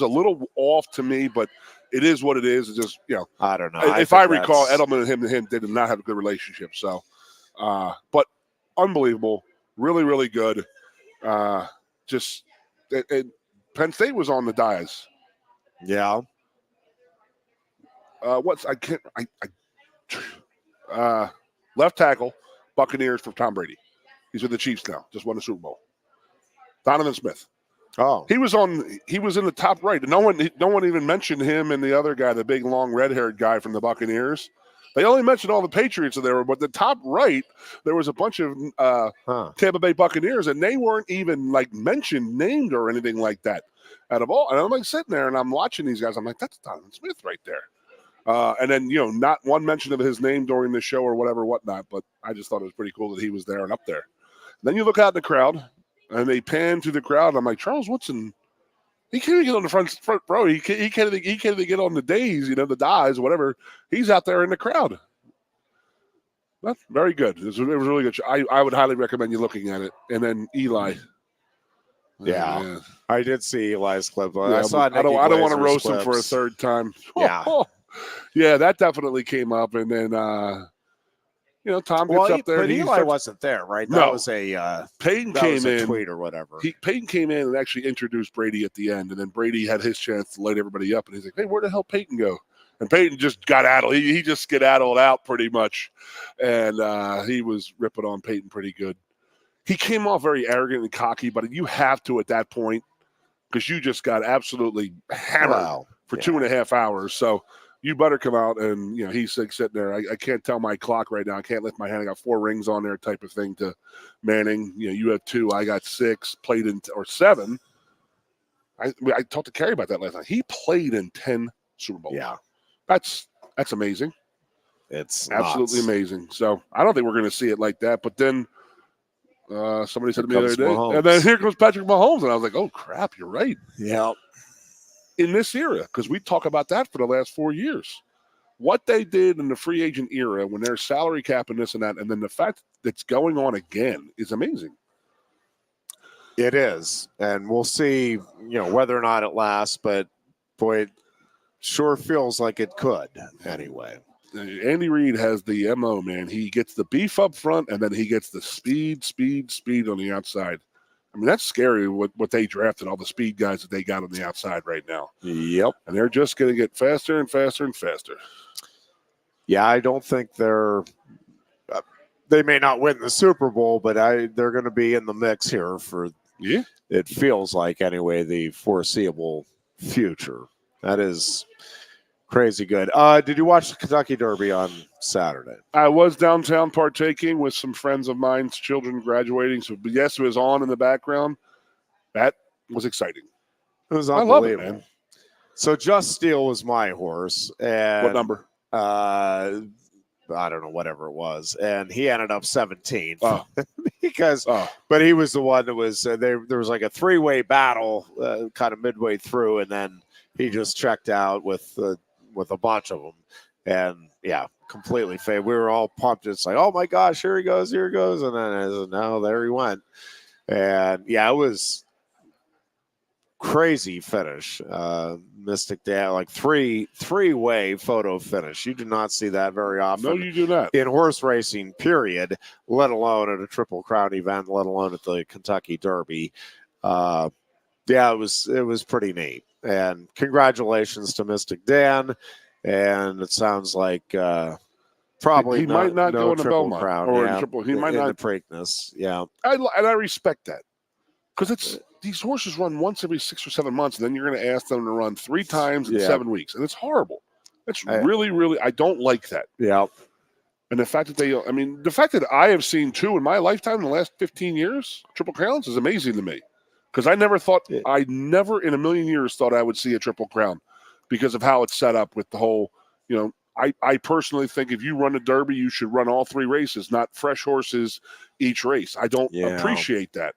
little off to me, but it is what it is. It's just, I don't know. If I recall, Edelman and him did not have a good relationship. So, but unbelievable, really, really good. Penn State was on the dais. Yeah. Left tackle, Buccaneers for Tom Brady. He's with the Chiefs now. Just won the Super Bowl. Donovan Smith. Oh, he was in the top right. No one even mentioned him and the other guy, the big long red-haired guy from the Buccaneers. They only mentioned all the Patriots there, but the top right, there was a bunch of Tampa Bay Buccaneers, and they weren't even like mentioned, named, or anything like that out of all. And I'm like sitting there and I'm watching these guys. I'm like, that's Donovan Smith right there. And then, not one mention of his name during the show or whatnot, but I just thought it was pretty cool that he was there and up there. Then you look out in the crowd, and they pan to the crowd, and I'm like, Charles Woodson, he can't even get on the front row. He can't even get on the days, the dies, whatever. He's out there in the crowd. That's very good. It was a really good show. I would highly recommend you looking at it. And then Eli. Yeah. I did see Eli's clip. Yeah, I don't want to roast him for a third time. Yeah. Yeah, that definitely came up. And then Tom gets up there. But Eli wasn't there, right? That was a Peyton came in, tweet or whatever. Peyton came in and actually introduced Brady at the end, and then Brady had his chance to light everybody up, and he's like, "Hey, where the hell Peyton go?" And Peyton just got addled. He just skedaddled out pretty much, and he was ripping on Peyton pretty good. He came off very arrogant and cocky, but you have to at that point because you just got absolutely hammered for 2.5 hours. So you better come out, and he's sitting there. I can't tell my clock right now. I can't lift my hand. I got 4 rings on there, type of thing. To Manning, you have 2. I got 6. Played in or 7. I talked to Kerry about that last night. He played in 10 Super Bowls. Yeah, that's amazing. It's absolutely nuts. Amazing. So I don't think we're going to see it like that. But then somebody said to me the other day, Mahomes. and then here comes Patrick Mahomes, and I was like, oh crap, you're right. Yeah. In this era, because we talk about that for the last 4 years. What they did in the free agent era when there's salary cap and this and that, and then the fact that it's going on again is amazing. It is. And we'll see, whether or not it lasts, but Boy, it sure feels like it could anyway. Andy Reid has the MO, man. He gets the beef up front, and then he gets the speed on the outside. I mean, that's scary what they drafted, all the speed guys that they got on the outside right now. Yep. And they're just going to get faster and faster and faster. Yeah, I don't think they may not win the Super Bowl, but they're going to be in the mix here for, it feels like anyway, the foreseeable future. That is crazy good. Did you watch the Kentucky Derby on Saturday? I was downtown partaking with some friends of mine's children graduating. So, but yes, it was on in the background. That was exciting. It was unbelievable. I love it, man. So Just Steel was my horse. And, what number? I don't know, whatever it was. And he ended up 17th. But he was the one that was, there was like a three-way battle kind of midway through, and then he just checked out with a bunch of them. And yeah, completely fade. We were all pumped. It's like, oh my gosh, here he goes. And then no, there he went. And yeah, it was crazy finish. Mystic Dan, like three-way photo finish. You do not see that very often. No, you do not. In horse racing, period, let alone at a Triple Crown event, let alone at the Kentucky Derby. Yeah, it was pretty neat. And congratulations to Mystic Dan. And it sounds like probably he might not go in the Belmont Crown, or yeah, triple. He might in not the Preakness. Yeah, and I respect that, because it's these horses run once every 6 or 7 months, and then you're going to ask them to run 3 times in 7 weeks, and it's horrible. It's really I don't like that. Yeah. And the fact that I have seen 2 in my lifetime in the last 15 years, Triple Crowns, is amazing to me. Because I never in a million years thought I would see a Triple Crown because of how it's set up with the whole, I personally think if you run a Derby, you should run all 3 races, not fresh horses each race. I don't appreciate that.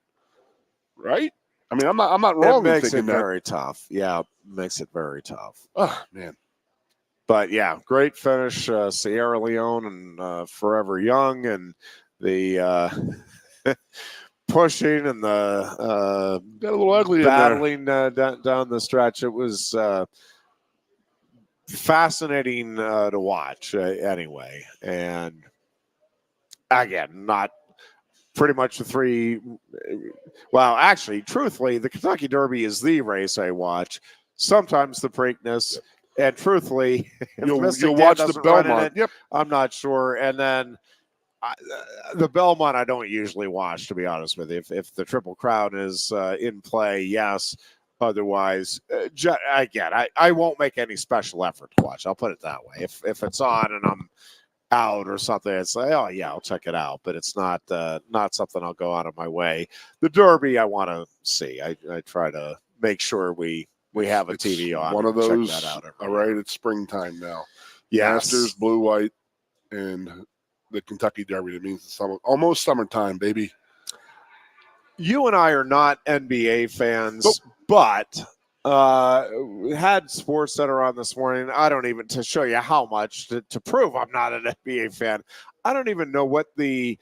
Right? I mean, I'm not wrong in thinking that. It makes it very tough. Yeah, makes it very tough. Oh, man. But yeah, great finish, Sierra Leone and Forever Young, and the pushing and the got a little ugly battling down the stretch. It was fascinating to watch anyway. And again, not pretty much the 3. Well, actually, truthfully, the Kentucky Derby is the race I watch. Sometimes the Preakness. And truthfully, you'll watch the Belmont. Yep. I'm not sure. And then the Belmont I don't usually watch, to be honest with you. If the Triple Crown is in play, yes. Otherwise, again, I won't make any special effort to watch. I'll put it that way. If it's on and I'm out or something, it's like, oh yeah, I'll check it out. But it's not something I'll go out of my way. The Derby I want to see. I try to make sure we have a TV on. One of those. Check that out all right, it's springtime now. Yes. Masters, Blue White, and the Kentucky Derby. That means it's almost summertime, baby. You and I are not NBA fans, but we had Sports Center on this morning. I don't even, to show you how much, to prove I'm not an NBA fan, I don't even know what the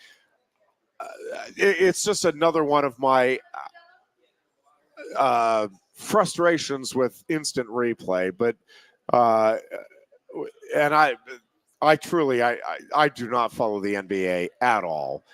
it's just another one of my frustrations with instant replay. But and I truly I do not follow the NBA at all.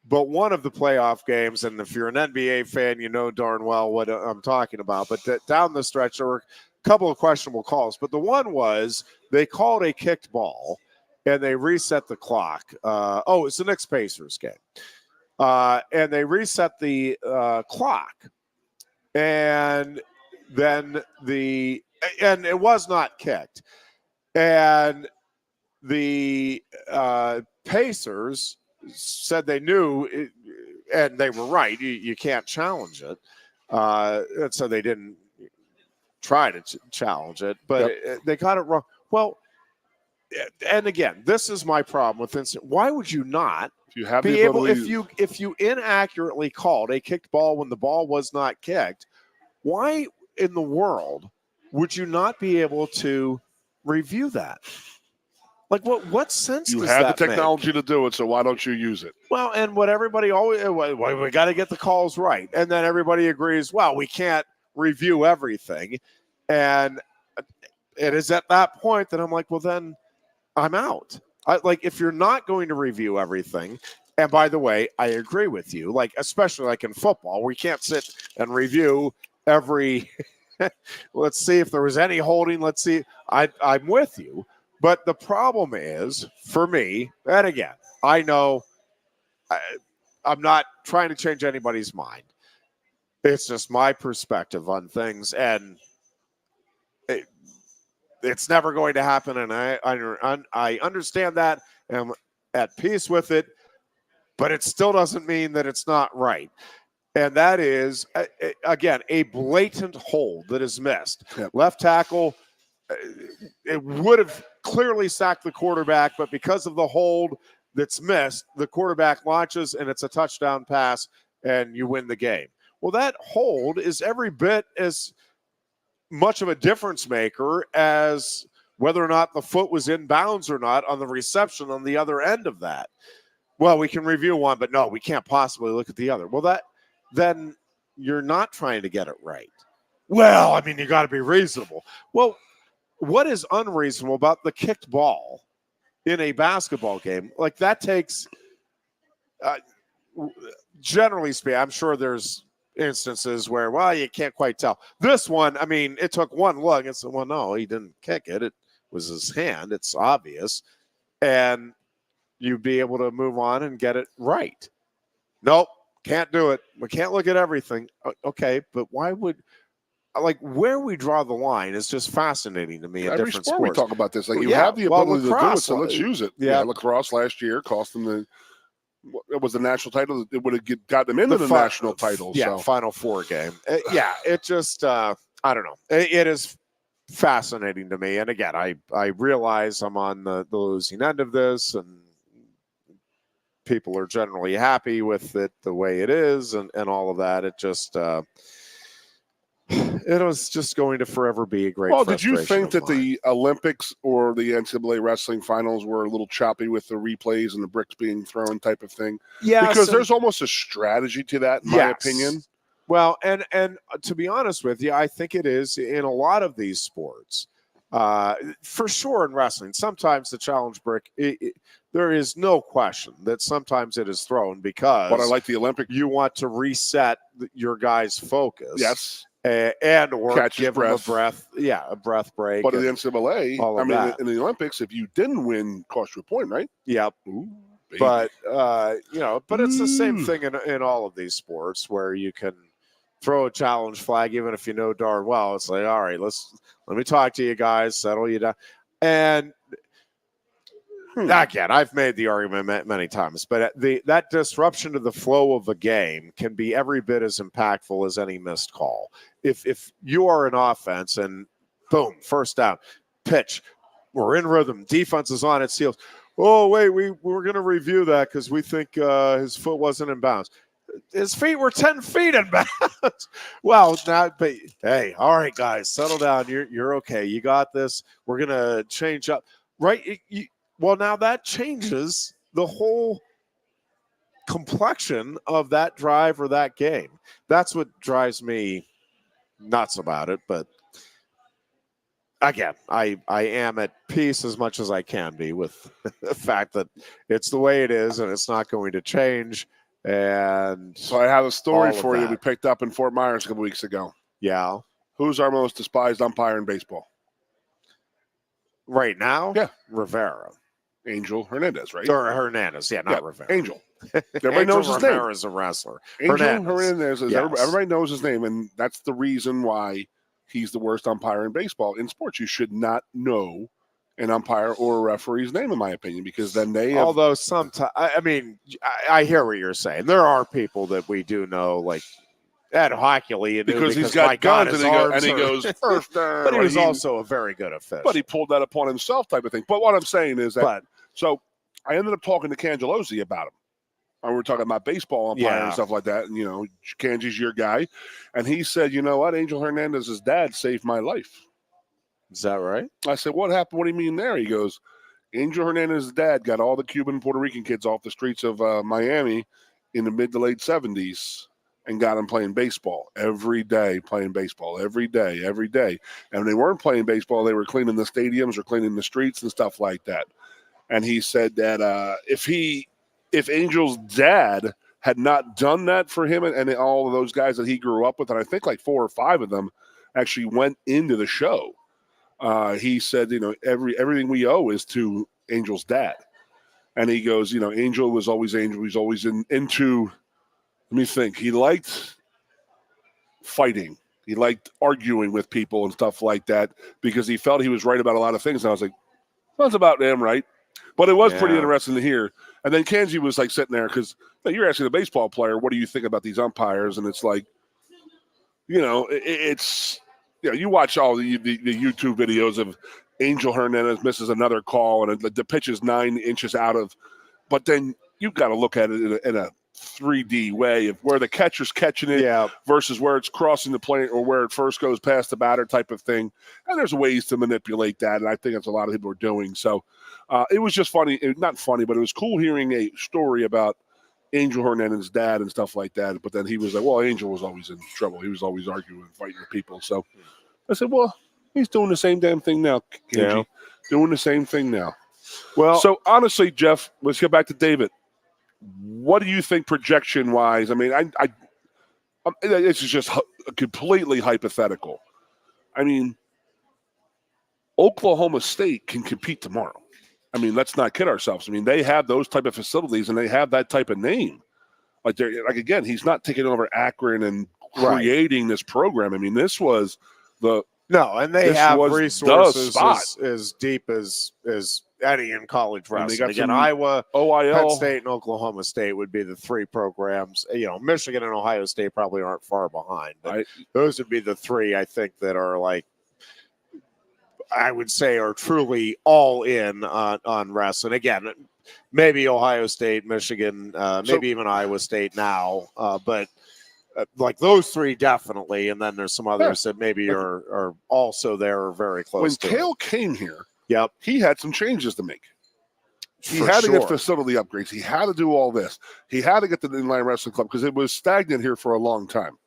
But one of the playoff games, and if you're an NBA fan, you know darn well what I'm talking about. But down the stretch, there were a couple of questionable calls. But the one was they called a kicked ball, and they reset the clock. It's the Knicks Pacers game. And they reset the clock. And then and it was not kicked. And the Pacers said they knew it, and they were right. You can't challenge it. And so they didn't try to challenge it, but they got it wrong. Well, and again, this is my problem with instant. Why would you not be able, if you inaccurately called a kicked ball when the ball was not kicked, why in the world would you not be able to review that? Like, what sense does that make? You have the technology to do it, so why don't you use it? Well, and what everybody always, we got to get the calls right. And then everybody agrees, well, we can't review everything. And it is at that point that I'm like, well, then I'm out. If you're not going to review everything, and by the way, I agree with you, like, especially like in football, we can't sit and review every, let's see if there was any holding. Let's see. I'm with you. But the problem is, for me, and again, I know I'm not trying to change anybody's mind. It's just my perspective on things, and it's never going to happen, and I understand that, and I'm at peace with it, but it still doesn't mean that it's not right. And that is, again, a blatant hold that is missed. Yep. Left tackle, it would have clearly sacked the quarterback, but because of the hold that's missed, the quarterback launches, and it's a touchdown pass, and you win the game. Well, that hold is every bit as much of a difference maker as whether or not the foot was in bounds or not on the reception on the other end of that. Well, we can review one, but no, we can't possibly look at the other. Well, then you're not trying to get it right. Well, I mean, you got to be reasonable. Well, what is unreasonable about the kicked ball in a basketball game? Like, that takes, generally speaking, I'm sure there's instances where, well, you can't quite tell. This one, I mean, it took one look and said, well, no, he didn't kick it. It was his hand. It's obvious. And you'd be able to move on and get it right. Nope, can't do it. We can't look at everything. Okay, but why would, like, where we draw the line is just fascinating to me in Every different sport sports. we talk about this. Like, you Yeah, have the well, ability to do it, lacrosse, so let's use it. yeah. Lacrosse last year cost them it was the national title. It would have got them into the national title. Yeah, so. Final Four game. It just, I don't know. It is fascinating to me. And again, I realize I'm on the losing end of this, and people are generally happy with it the way it is and all of that. It just, it was just going to forever be a great Well, did you frustration think of that mine. the Olympics or the NCAA wrestling finals were a little choppy with the replays and the bricks being thrown type of thing? Yeah, Because there's almost a strategy to that, in my opinion. Well, and to be honest with you, I think it is in a lot of these sports. For sure in wrestling, sometimes the challenge brick, there is no question that sometimes it is thrown because But I like the Olympic. you want to reset your guy's focus. Yes. And or Catch his give him a breath. breath break. But in the and NCAA, all I of mean, that. in the Olympics, if you didn't win, cost you a point, right? Yep. Ooh, baby. But but it's the same thing in all of these sports where you can throw a challenge flag even if you know darn well it's like, all right, let me talk to you guys, settle you down. And again, I've made the argument many times, but that disruption to the flow of the game can be every bit as impactful as any missed call. If you are an offense and boom, first down, pitch, we're in rhythm, defense is on its heels. Oh, wait, we're going to review that because we think his foot wasn't in bounds. His feet were 10 feet in bounds. Well, but hey, all right, guys, settle down. You're okay. You got this. We're going to change up. Right? Well, now that changes the whole complexion of that drive or that game. That's what drives me nuts about it. But again, I am at peace as much as I can be with the fact that it's the way it is and it's not going to change. And so I have a story all of for you that. that we picked up in Fort Myers a couple weeks ago. Yeah. Who's our most despised umpire in baseball? Right now? Yeah. Rivera. Angel Hernandez, right? Or Hernandez. Yeah, not Rivera. Angel. Everybody Angel knows his Rivera name. Is a wrestler. Angel Hernandez is Yes. everybody knows his name, and that's the reason why he's the worst umpire in baseball. In sports, you should not know an umpire or a referee's name, in my opinion, because then they have, although sometimes, I mean, I hear what you're saying. There are people that we do know, like Ed Hockley, you knew because he's my got God, guns his and he arms goes are- first down. But he was also a very good official. But he pulled that upon himself, type of thing. But what I'm saying is that so I ended up talking to Cangelosi about him. And we were talking about baseball umpire and stuff like that. And, you know, Kanji's your guy. And he said, you know what? Angel Hernandez's dad saved my life. Is that right? I said, what happened? What do you mean there? He goes, Angel Hernandez's dad got all the Cuban and Puerto Rican kids off the streets of Miami in the mid to late 70s. and got him playing baseball every day, playing baseball every day. And when they weren't playing baseball, they were cleaning the stadiums or cleaning the streets and stuff like that. And he said that if Angel's dad had not done that for him and all of those guys that he grew up with, and I think like 4 or 5 of them actually went into the show. He said, everything we owe is to Angel's dad. And he goes, Angel was always Angel. He's always into, let me think. He liked fighting. He liked arguing with people and stuff like that because he felt he was right about a lot of things. And I was like, well, that's about damn right. But it was pretty interesting to hear. And then Kenzie was like sitting there because you're asking a baseball player, what do you think about these umpires? And it's like, it's, you watch all the YouTube videos of Angel Hernandez misses another call and the pitch is 9 inches out of, but then you've got to look at it in a 3D way of where the catcher's catching it versus where it's crossing the plate or where it first goes past the batter type of thing. And there's ways to manipulate that. And I think that's a lot of people are doing. So it was just funny. Not funny, but it was cool hearing a story about Angel Hernandez's dad and stuff like that. But then he was like, well, Angel was always in trouble. He was always arguing and fighting with people. So I said, well, he's doing the same damn thing now, Kenji. Doing the same thing now. Well, so honestly, Jeff, let's get back to David. What do you think projection-wise? I mean, this is just completely hypothetical. I mean, Oklahoma State can compete tomorrow. I mean, let's not kid ourselves. I mean, they have those type of facilities and they have that type of name. Like again, he's not taking over Akron and creating this program. I mean, this was and they have resources as deep as any in college wrestling. Again, Iowa, OIL, Penn State, and Oklahoma State would be the 3 programs. Michigan and Ohio State probably aren't far behind. But those would be the 3, I think, that are like, I would say, are truly all in on wrestling. Again, maybe Ohio State, Michigan, maybe even Iowa State now, but like those 3 definitely, and then there's some others that maybe are also there or very close. When Kale came here, he had some changes to make. He had to get facility upgrades. He had to do all this. He had to get the Inline Wrestling Club because it was stagnant here for a long time.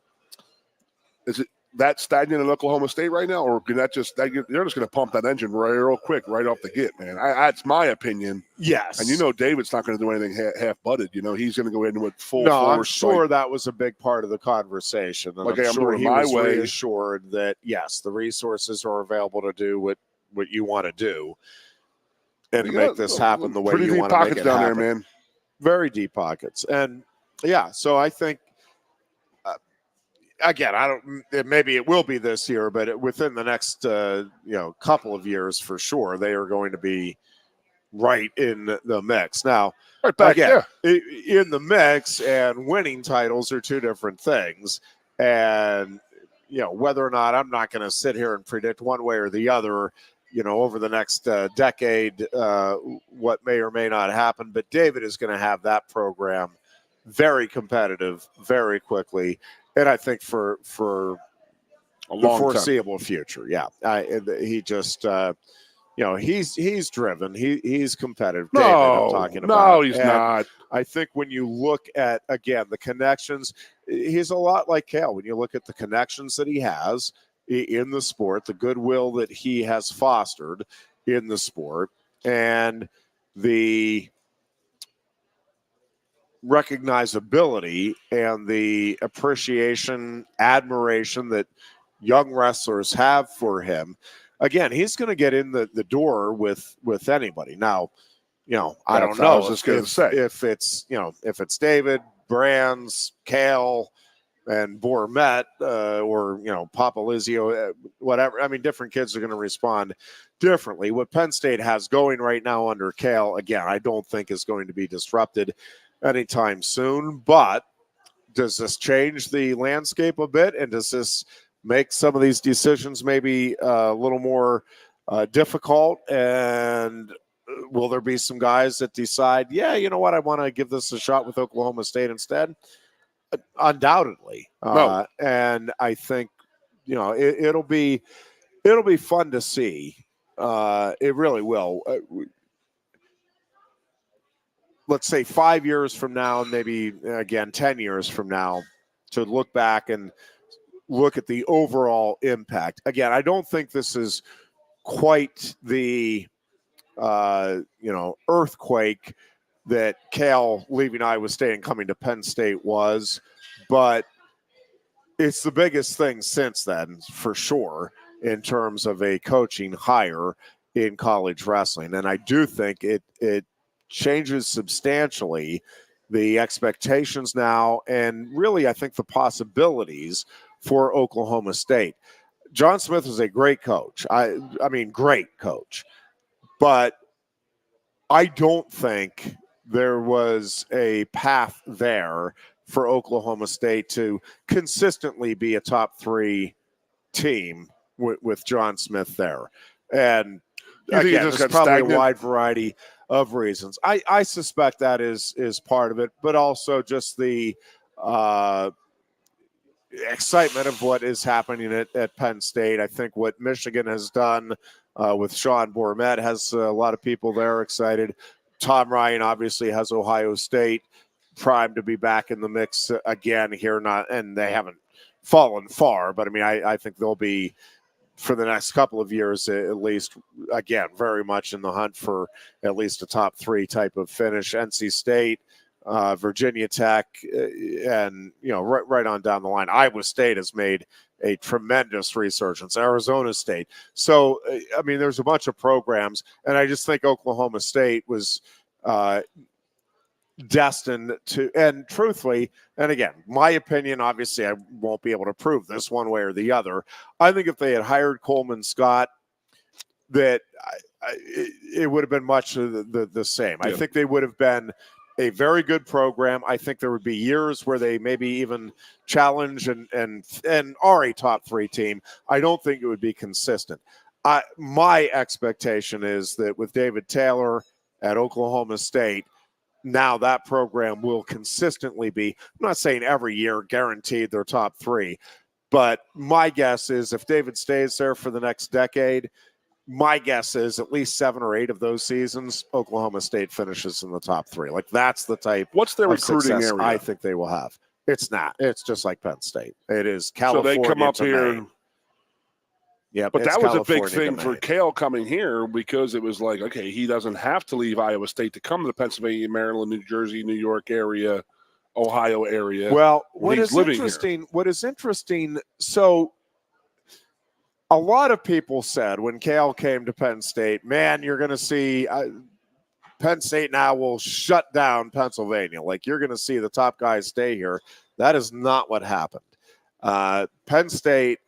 Is it that stagnant in Oklahoma State right now, or can that just they're just going to pump that engine real quick right off the get, man? That's my opinion. Yes, and David's not going to do anything half-butted. He's going to go into it full. No, I'm sure that was a big part of the conversation. And I'm sure he was reassured that yes, the resources are available to do what you want to do and to make this happen the way you want to make it happen. Down there, man. Very deep pockets, and so I think. Again, maybe it will be this year, but within the next, couple of years for sure, they are going to be right in the mix. Now, right back, again, in the mix and winning titles are 2 different things. And, whether or not I'm not going to sit here and predict one way or the other, over the next decade, what may or may not happen. But David is going to have that program very competitive very quickly. And I think for a long foreseeable future, he just, he's driven, he's competitive. David, I'm talking about. No, he's not. I think when you look at again the connections, he's a lot like Kale. When you look at the connections that he has in the sport, the goodwill that he has fostered in the sport, and the recognizability and the appreciation, admiration that young wrestlers have for him. Again, he's going to get in the door with anybody. Now, I don't know if it's David, Brands, Kale, and Bourmet, or Papa Lizio, whatever. I mean, different kids are going to respond differently. What Penn State has going right now under Kale, again, I don't think is going to be disrupted anytime soon, but does this change the landscape a bit, and does this make some of these decisions maybe a little more difficult? And will there be some guys that decide, you know what, I want to give this a shot with Oklahoma State instead? Undoubtedly. And I think it'll be fun to see. It really will. Let's say 5 years from now, maybe again 10 years from now, to look back and look at the overall impact. Again, I don't think this is quite the earthquake that Cale leaving Iowa State and coming to Penn State was, but it's the biggest thing since then, for sure, in terms of a coaching hire in college wrestling. And I do think it changes substantially the expectations now, and really, I think the possibilities for Oklahoma State. John Smith was a great coach. I mean, great coach. But I don't think there was a path there for Oklahoma State to consistently be a top 3 team with John Smith there. And again, there's probably stagnant? A wide variety of reasons. I suspect that is part of it, but also just the excitement of what is happening at Penn State. I think what Michigan has done with Sean Bourmet has a lot of people there excited. Tom Ryan obviously has Ohio State primed to be back in the mix again here, and they haven't fallen far, but I mean, I think they'll be, for the next couple of years at least, again, very much in the hunt for at least a top 3 type of finish. NC State, Virginia Tech, and right on down the line. Iowa State has made a tremendous resurgence. Arizona State. So I mean, there's a bunch of programs, and I just think Oklahoma State was destined to. And truthfully, and again, my opinion, obviously, I won't be able to prove this one way or the other. I think if they had hired Coleman Scott, that it would have been much the same. Yeah. I think they would have been a very good program. I think there would be years where they maybe even challenge and are a top 3 team. I don't think it would be consistent. My expectation is that with David Taylor at Oklahoma State, now that program will consistently be, I'm not saying every year guaranteed they're top 3, but my guess is if David stays there for the next decade, my guess is at least 7 or 8 of those seasons, Oklahoma State finishes in the top 3. Like, that's the type. What's their recruiting area? I think they will have. It's not. It's just like Penn State. It is California. So they come up here. Maine. Yeah, but that was a big thing for Cale coming here, because it was like, okay, he doesn't have to leave Iowa State to come to the Pennsylvania, Maryland, New Jersey, New York area, Ohio area. Well, what is interesting, so a lot of people said when Cale came to Penn State, man, you're going to see Penn State now will shut down Pennsylvania. Like, you're going to see the top guys stay here. That is not what happened. Penn State,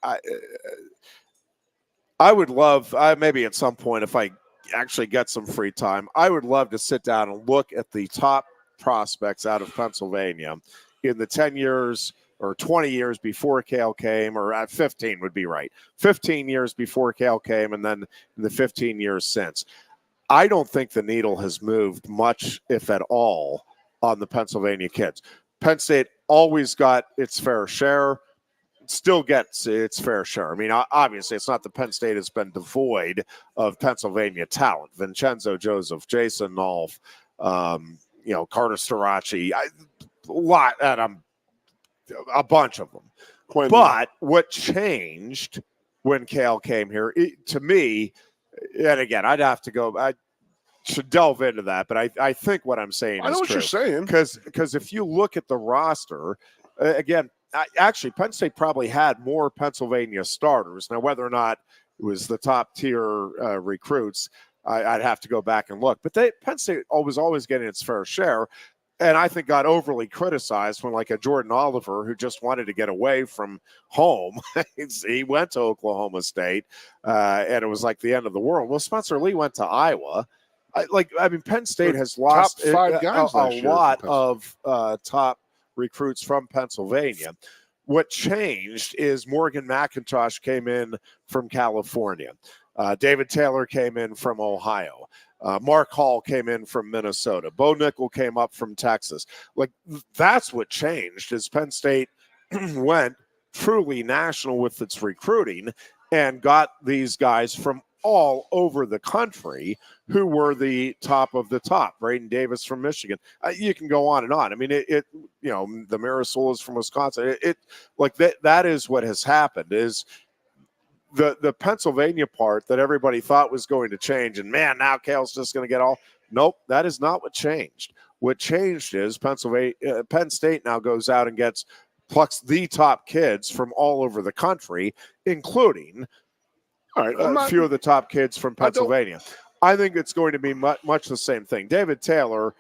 I would love, maybe at some point, if I actually get some free time, I would love to sit down and look at the top prospects out of Pennsylvania in the 10 years or 20 years before Cale came, or at 15 would be right. 15 years before Cale came, and then in the 15 years since. I don't think the needle has moved much, if at all, on the Pennsylvania kids. Penn State always got its fair share, still gets its fair share. I mean, obviously, it's not that Penn State has been devoid of Pennsylvania talent. Vincenzo Joseph, Jason Nolf, Carter Starace, a bunch of them. Quinn. But what changed when Cale came here, to me, and again, I should delve into that, but I think what I'm saying is true. I know what you're saying. Because if you look at the roster, again, actually, Penn State probably had more Pennsylvania starters. Now, whether or not it was the top tier recruits, I'd have to go back and look. But Penn State was always getting its fair share, and I think got overly criticized when, like, a Jordan Oliver, who just wanted to get away from home, he went to Oklahoma State, and it was like the end of the world. Well, Spencer Lee went to Iowa. Penn State has lost top 5 guys a lot of top recruits from Pennsylvania. What changed is Morgan McIntosh came in from California. David Taylor came in from Ohio. Mark Hall came in from Minnesota. Bo Nickel came up from Texas. Like, that's what changed, is Penn State went truly national with its recruiting and got these guys from all over the country who were the top of the top. Braden Davis from Michigan. You can go on and on. I mean, the Marisolas from Wisconsin. That is what has happened is the Pennsylvania part that everybody thought was going to change. And man, now Cale's just going to get all. Nope, that is not what changed. What changed is Penn State now goes out and plucks the top kids from all over the country, including a few of the top kids from Pennsylvania. I think it's going to be much the same thing. David Taylor,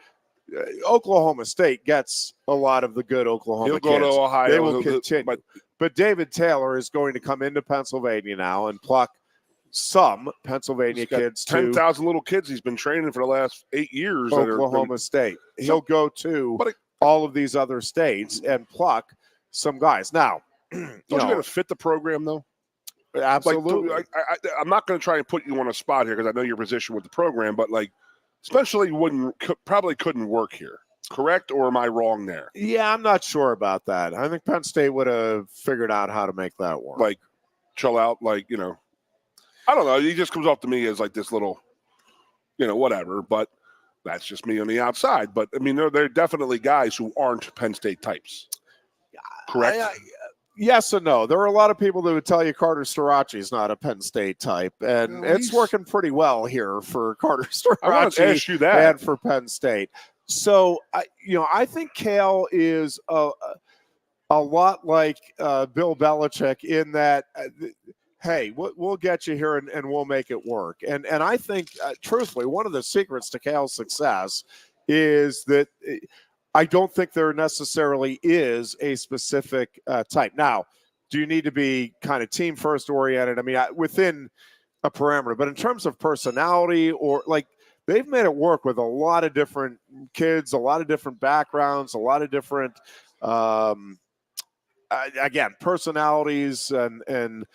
Oklahoma State gets a lot of the good Oklahoma kids. He'll go to Ohio. They will continue. But David Taylor is going to come into Pennsylvania now and pluck some Pennsylvania kids. 10,000 little kids he's been training for the last 8 years. Oklahoma State. He'll go to all of these other states and pluck some guys. Now, don't you got to fit the program, though? Absolutely. I'm not going to try and put you on a spot here because I know your position with the program, but especially probably couldn't work here. Correct, or am I wrong there? Yeah, I'm not sure about that. I think Penn State would have figured out how to make that work. Chill out, I don't know. He just comes off to me as this little, whatever. But that's just me on the outside. But I mean, there are definitely guys who aren't Penn State types. Correct. Yes and no. There are a lot of people that would tell you Carter Starachi is not a Penn State type, and it's working pretty well here for Carter Starachi. I want to ask you that, and for Penn State. So, I think Cale is a lot like Bill Belichick in that, hey, we'll get you here and we'll make it work. And I think, truthfully, one of the secrets to Cale's success is that I don't think there necessarily is a specific type. Now, do you need to be kind of team first oriented? I mean, within a parameter, but in terms of personality or they've made it work with a lot of different kids, a lot of different backgrounds, a lot of different, personalities and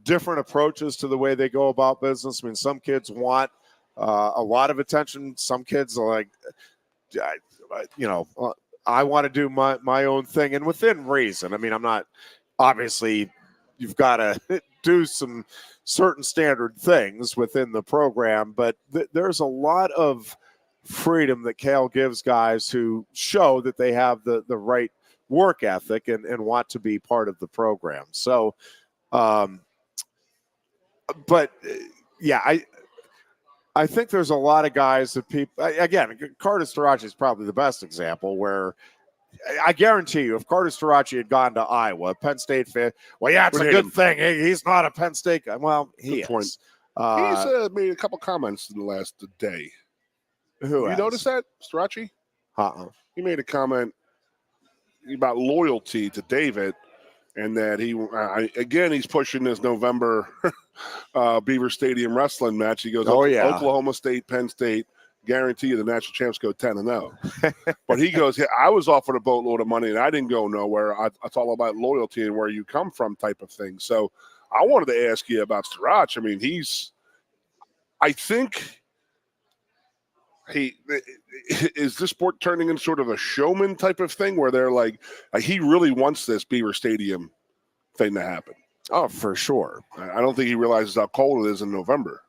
different approaches to the way they go about business. I mean, some kids want a lot of attention. Some kids are I want to do my own thing, and within reason. I mean, I'm not obviously. You've got to do some certain standard things within the program, but there's a lot of freedom that Cale gives guys who show that they have the right work ethic and want to be part of the program. So, I think there's a lot of guys that people, again, Carter Starachi is probably the best example where I guarantee you, if Carter Starachi had gone to Iowa, Penn State fan, it's a good thing. He's not a Penn State guy. Well, he is. He's made a couple comments in the last day. Who? You notice that, Starachi? He made a comment about loyalty to David, and that he's pushing this November Beaver Stadium wrestling match. He goes, Oklahoma State, Penn State. Guarantee you the national champs go 10-0. But he goes, I was offered a boatload of money and I didn't go nowhere. It's all about loyalty and where you come from type of thing. So I wanted to ask you about Starachi. I mean, I think is this sport turning into sort of a showman type of thing where they're he really wants this Beaver Stadium thing to happen. Oh, for sure. I don't think he realizes how cold it is in November.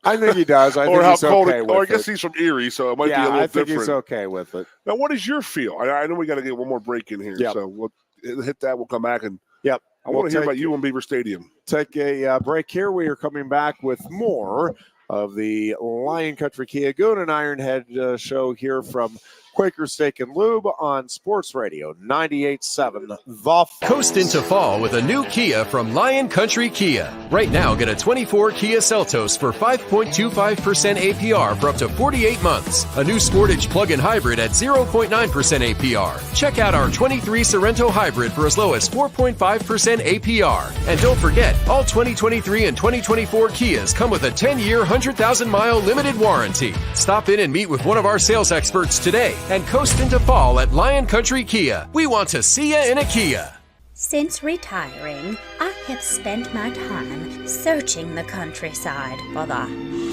I think he does. I think he's okay with it. Or I guess he's from Erie, so it might be a little different. I think he's okay with it. Now, what is your feel? I know we got to get one more break in here, so we'll hit that. We'll come back and I want to hear about you in Beaver Stadium. Take a break here. We are coming back with more of the Lion Country Kia Goon and Ironhead show here from Quaker Steak and Lube on Sports Radio 98.7 The Fan. Coast into fall with a new Kia from Lion Country Kia. Right now, get a 24 Kia Seltos for 5.25% APR for up to 48 months. A new Sportage plug-in hybrid at 0.9% APR. Check out our 23 Sorrento hybrid for as low as 4.5% APR. And don't forget, all 2023 and 2024 Kias come with a 10-year, 100,000-mile limited warranty. Stop in and meet with one of our sales experts today and coast into fall at Lion Country Kia. We want to see you in a Kia. Since retiring, I have spent my time searching the countryside for the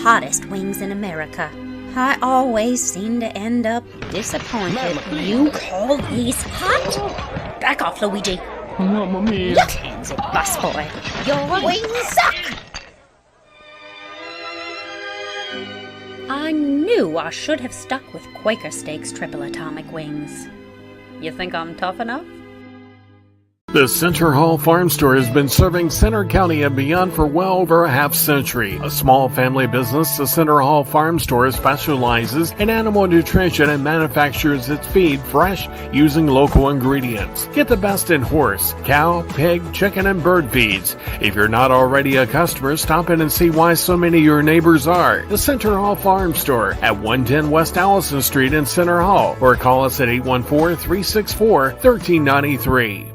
hottest wings in America. I always seem to end up disappointed. You call these hot? Back off, Luigi. Mamma mia. Look, hands it, busboy. Your wings suck. I knew I should have stuck with Quaker Steak's triple atomic wings. You think I'm tough enough? The Center Hall Farm Store has been serving Center County and beyond for well over a half century. A small family business, the Center Hall Farm Store specializes in animal nutrition and manufactures its feed fresh using local ingredients. Get the best in horse, cow, pig, chicken, and bird feeds. If you're not already a customer, stop in and see why so many of your neighbors are. The Center Hall Farm Store at 110 West Allison Street in Center Hall, or call us at 814-364-1393.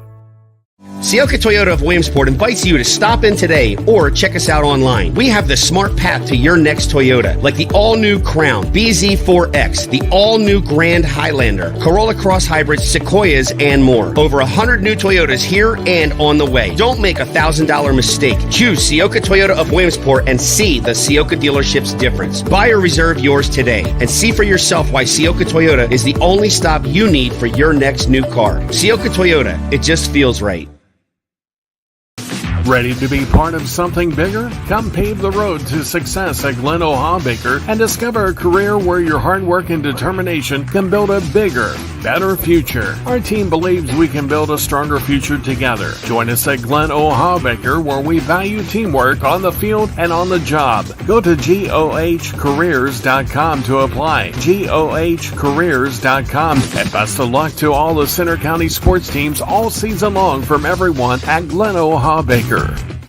Sioka Toyota of Williamsport invites you to stop in today or check us out online. We have the smart path to your next Toyota, like the all-new Crown, BZ4X, the all-new Grand Highlander, Corolla Cross Hybrids, Sequoias, and more. Over 100 new Toyotas here and on the way. Don't make a $1,000 mistake. Choose Sioka Toyota of Williamsport and see the Sioka dealership's difference. Buy or reserve yours today and see for yourself why Sioka Toyota is the only stop you need for your next new car. Sioka Toyota, it just feels right. Ready to be part of something bigger? Come pave the road to success at Glen Baker and discover a career where your hard work and determination can build a bigger, better future. Our team believes we can build a stronger future together. Join us at Glen Baker, where we value teamwork on the field and on the job. Go to GOHcareers.com to apply. GOHcareers.com. And best of luck to all the Center County sports teams all season long from everyone at Glen Baker.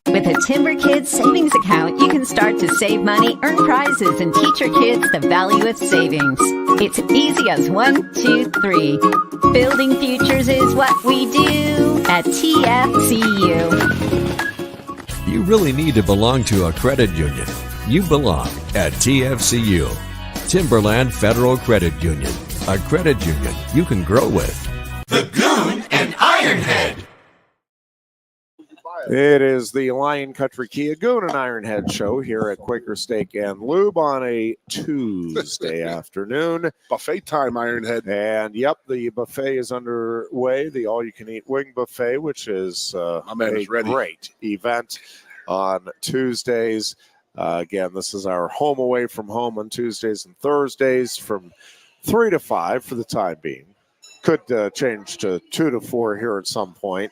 With a Timber Kids savings account, you can start to save money, earn prizes, and teach your kids the value of savings. It's easy as 1, 2, 3. Building futures is what we do at TFCU. You really need to belong to a credit union. You belong at TFCU, Timberland Federal Credit Union, a credit union you can grow with. The Goon and Ironhead. It is the Lion Country Kia Goon and Ironhead show here at Quaker Steak and Lube on a Tuesday afternoon. Buffet time, Ironhead. And yep, the buffet is underway, the all-you-can-eat wing buffet, which is a great event on Tuesdays. Again, this is our home away from home on Tuesdays and Thursdays from 3 to 5 for the time being. Could change to 2 to 4 here at some point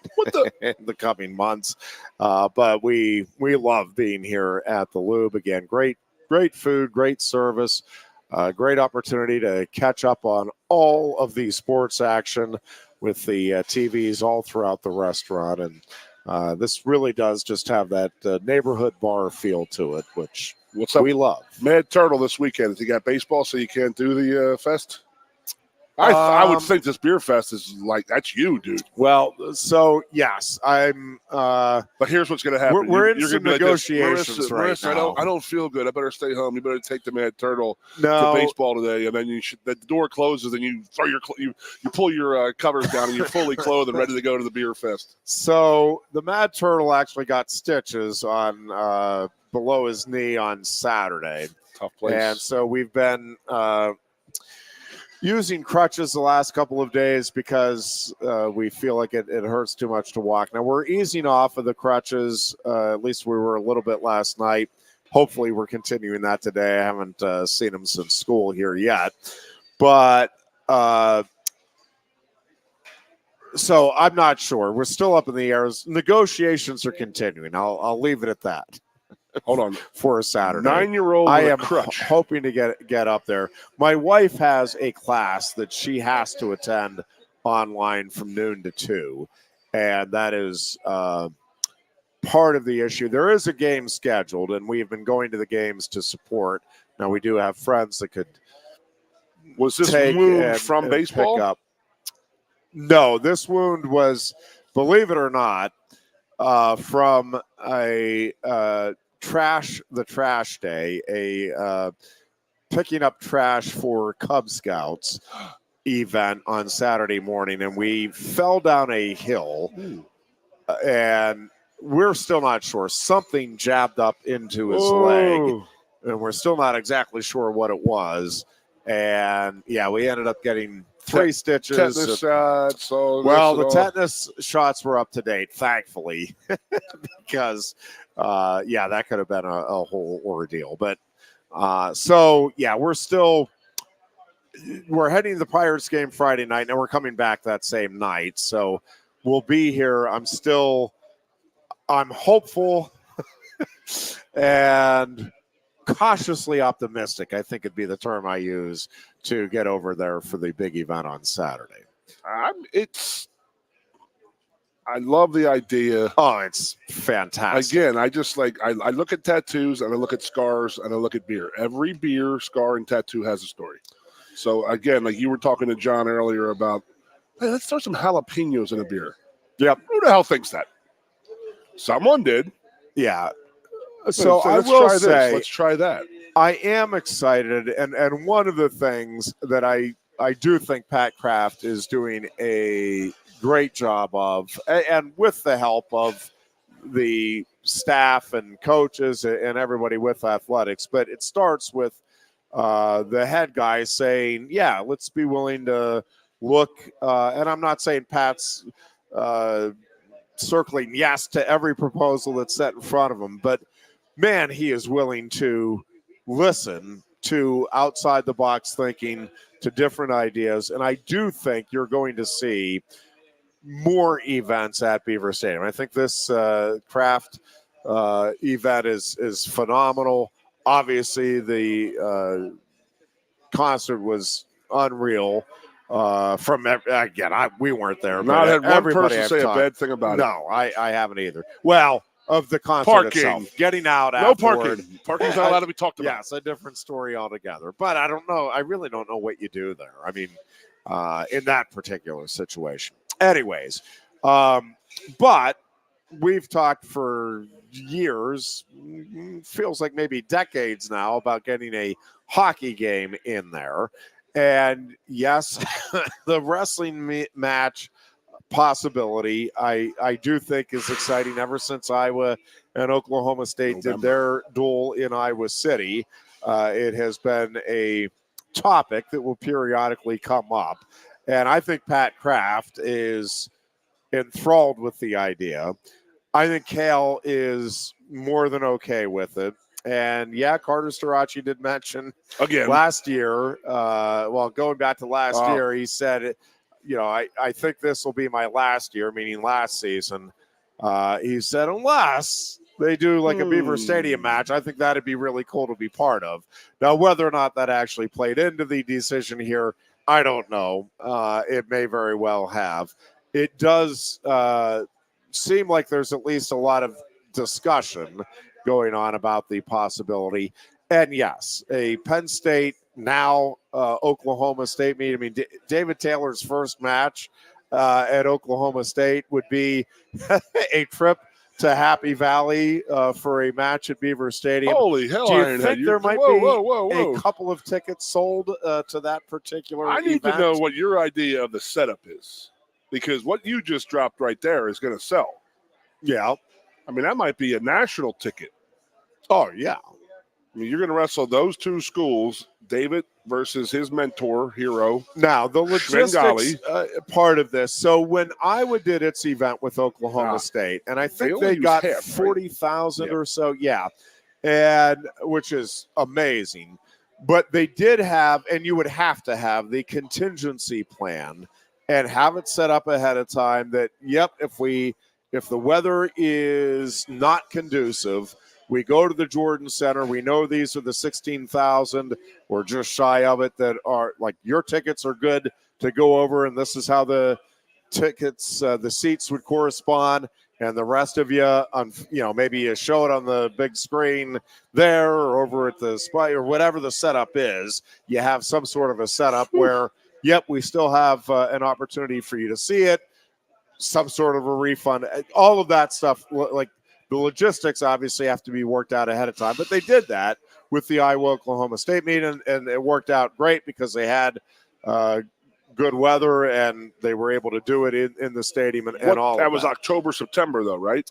in the coming months. But we love being here at the Lube. Again, great food, great service, great opportunity to catch up on all of the sports action with the TVs all throughout the restaurant. And this really does just have that neighborhood bar feel to it, which we love. Mad Turtle this weekend. You got baseball, so you can't do the fest? I would think this beer fest is like, that's you, dude. Well, so yes, I'm. But here's what's going to happen. We're in some negotiations right now. I don't feel good. I better stay home. You better take the Mad Turtle to baseball today, and then the door closes, and you throw you pull your covers down, and you're fully clothed and ready to go to the beer fest. So the Mad Turtle actually got stitches on below his knee on Saturday. Tough place. And so we've been. Using crutches the last couple of days because we feel like it hurts too much to walk. Now, we're easing off of the crutches. At least we were a little bit last night. Hopefully, we're continuing that today. I haven't seen him since school here yet. But so I'm not sure. We're still up in the air. Negotiations are continuing. I'll leave it at that. Hold on. For a Saturday. 9-year-old I am crutch. hoping to get up there. My wife has a class that she has to attend online from noon to 2, and that is part of the issue. There is a game scheduled, and we have been going to the games to support. Now, we do have friends that could Was this wound from baseball? Pick up. No, this wound was, believe it or not, from a trash day, a picking up trash for Cub Scouts event on Saturday morning, and we fell down a hill, and we're still not sure. Something jabbed up into his leg, and we're still not exactly sure what it was. And yeah, we ended up getting 3 stitches. Tetanus shots. The tetanus shots were up to date, thankfully, because that could have been a whole ordeal. But So yeah, we're heading to the Pirates game Friday night, and we're coming back that same night. So we'll be here. I'm hopeful and cautiously optimistic, I think it'd be the term I use, to get over there for the big event on Saturday. I love the idea. Oh, it's fantastic. Again, I look at tattoos and I look at scars and I look at beer. Every beer, scar, and tattoo has a story. So again, like you were talking to John earlier about, hey, let's throw some jalapenos in a beer. Yep. Who the hell thinks that? Someone did. Yeah. So I let's will try say, this. Let's try that. I am excited, and one of the things that I do think Pat Kraft is doing a great job of, and with the help of the staff and coaches and everybody with athletics, but it starts with the head guy saying, yeah, let's be willing to look, and I'm not saying Pat's circling yes to every proposal that's set in front of him, but man, he is willing to listen to outside the box thinking, to different ideas. And I do think you're going to see more events at Beaver Stadium. I think this craft event is phenomenal. Obviously, the concert was unreal. We weren't there. Not had one everybody person say a bad thing about it. No, I haven't either. Well, of the concert itself, getting out no afterward. parking. Parking's not allowed to be talked about. Yeah, it's a different story altogether. But I don't know. I really don't know what you do there. I mean, in that particular situation. Anyways, but we've talked for years, feels like maybe decades now, about getting a hockey game in there. And yes, the wrestling match possibility I do think is exciting. Ever since Iowa and Oklahoma State did their duel in Iowa City, it has been a topic that will periodically come up. And I think Pat Kraft is enthralled with the idea. I think Kale is more than okay with it. And yeah, Carter Starachi did mention again last year, going back to last year, he said, I think this will be my last year, meaning last season. He said, unless they do like a Beaver Stadium match, I think that'd be really cool to be part of. Now, whether or not that actually played into the decision here, I don't know. It may very well have. It does seem like there's at least a lot of discussion going on about the possibility. And yes, a Penn State, now Oklahoma State meet. I mean, David Taylor's first match at Oklahoma State would be a trip to Happy Valley for a match at Beaver Stadium. Holy hell! Do you think there might be a couple of tickets sold to that particular I need event? to know what your idea of the setup is, because what you just dropped right there is going to sell. Yeah. I mean, that might be a national ticket. Oh, yeah. I mean, you're going to wrestle those two schools, David versus his mentor, hero. Now, the logistics part of this. So when Iowa did its event with Oklahoma State, and I think they got 40,000 or so, and which is amazing. But they did have, and you would have to have the contingency plan and have it set up ahead of time that, if the weather is not conducive, we go to the Jordan Center. We know these are the 16,000 or just shy of it that are like your tickets are good to go over, and this is how the tickets, the seats would correspond, and the rest of you, maybe you show it on the big screen there or over at the spot or whatever the setup is. You have some sort of a setup where, we still have an opportunity for you to see it. Some sort of a refund, all of that stuff. Like the logistics obviously have to be worked out ahead of time, but they did that with the Iowa-Oklahoma State meeting, and it worked out great because they had good weather and they were able to do it in the stadium and all that of was October, September though, right?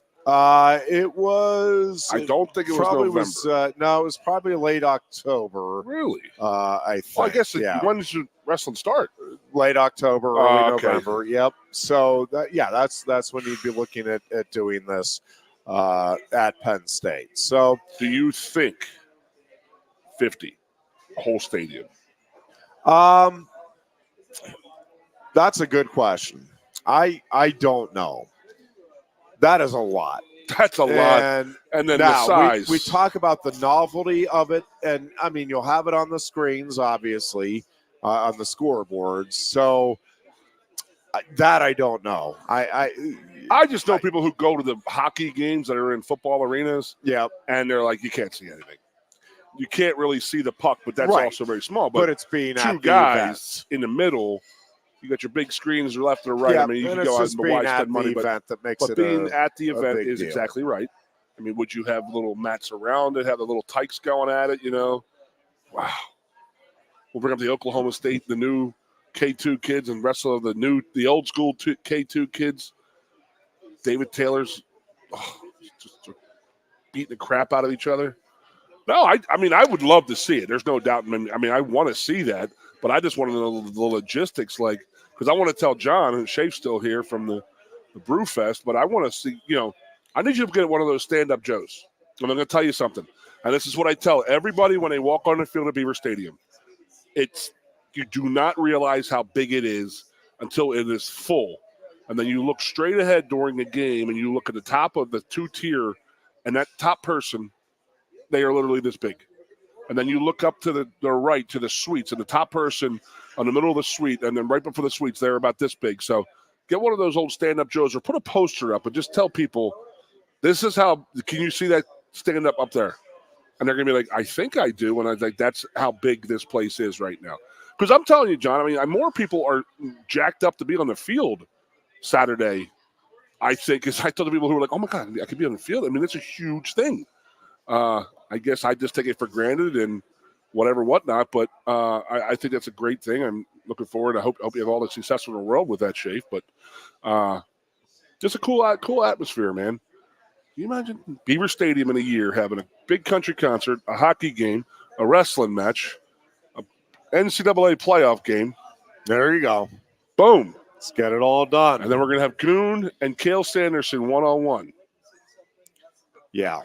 It was. I don't think it was November. No, it was probably late October. Really? I think. Well, I guess when does wrestling start? Late October, early November. Yep. So that's when you'd be looking at doing this at Penn State. So, do you think 50, a whole stadium? That's a good question. I don't know. That is a lot. That's a lot. And then the size. We talk about the novelty of it, and I mean, you'll have it on the screens, obviously, on the scoreboards. So that I don't know. I just know people who go to the hockey games that are in football arenas. Yeah, and they're like, you can't see anything. You can't really see the puck, but that's also very small. But it's being two guys in the middle. You got your big screens left or right. Yeah, I mean, you can go out and buy spend money, but being at the event is exactly right. I mean, would you have little mats around it, have the little tykes going at it, Wow. We'll bring up the Oklahoma State, the new K2 kids, and wrestle the old school K2 kids. David Taylor's just beating the crap out of each other. No, I mean, I would love to see it. There's no doubt. I mean, I want to see that, but I just want to know the logistics, because I want to tell John, and Shaf's still here from the Brew Fest, but I want to see, I need you to get one of those stand-up Joes. And I'm going to tell you something, and this is what I tell everybody when they walk on the field at Beaver Stadium. You do not realize how big it is until it is full. And then you look straight ahead during the game, and you look at the top of the two-tier, and that top person, they are literally this big. And then you look up to the right to the suites, and the top person on the middle of the suite, and then right before the suites, they're about this big. So get one of those old stand-up Joes or put a poster up and just tell people, this is how, can you see that stand-up up there? And they're going to be like, I think I do. And I think that's how big this place is right now. Because I'm telling you, John, I mean, more people are jacked up to be on the field Saturday, I think, is I told the people who were like, oh, my God, I could be on the field. I mean, it's a huge thing. I guess I just take it for granted and whatnot, but I think that's a great thing. I'm looking forward. I hope you have all the success in the world with that, Shafe. But just a cool atmosphere, man. Can you imagine Beaver Stadium in a year having a big country concert, a hockey game, a wrestling match, a NCAA playoff game? There you go. Boom. Let's get it all done. And then we're going to have Goon and Cale Sanderson one-on-one. Yeah.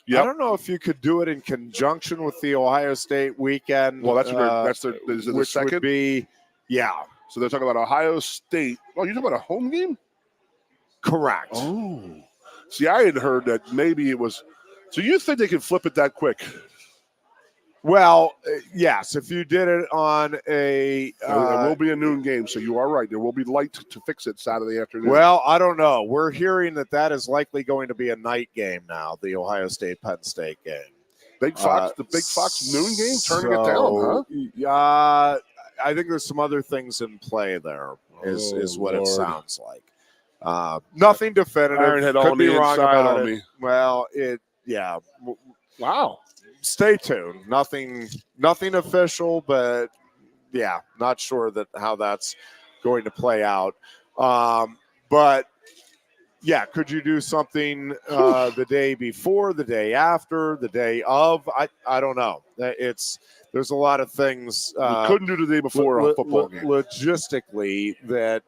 Yep. I don't know if you could do it in conjunction with the Ohio State weekend. Well, is it the second? Would be, yeah. So they're talking about Ohio State. Oh, you're talking about a home game? Correct. Oh. See, I had heard that maybe it was. So you think they could flip it that quick? Well, yes. If you did it on there will be a noon game, so you are right. There will be light to fix it Saturday afternoon. Well, I don't know. We're hearing that is likely going to be a night game now, the Ohio State-Penn State game. Big Fox, the Big Fox noon game, turning it down, huh? Yeah, I think there's some other things in play there, is what Lord. It sounds like. Nothing definitive. Ironhead Could on be the wrong inside about on it. me. Well, Wow. Stay tuned. Nothing official, but yeah, not sure how that's going to play out. But yeah, could you do something the day before, the day after, the day of? I don't know. There's a lot of things you couldn't do the day before a football game. Logistically that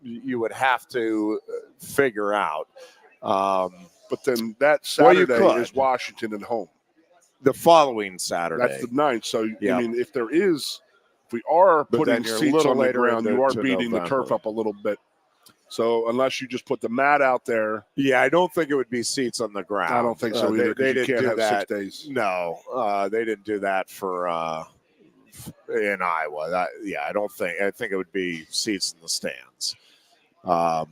you would have to figure out. But then that Saturday is Washington at home. The following Saturday. That's the 9th. So, I mean, if we are putting seats on the ground, you are beating the turf up a little bit. So, unless you just put the mat out there. Yeah, I don't think it would be seats on the ground. I don't think so either. They you can't have that. 6 days. No, they didn't do that for in Iowa. I don't think. I think it would be seats in the stands. Awesome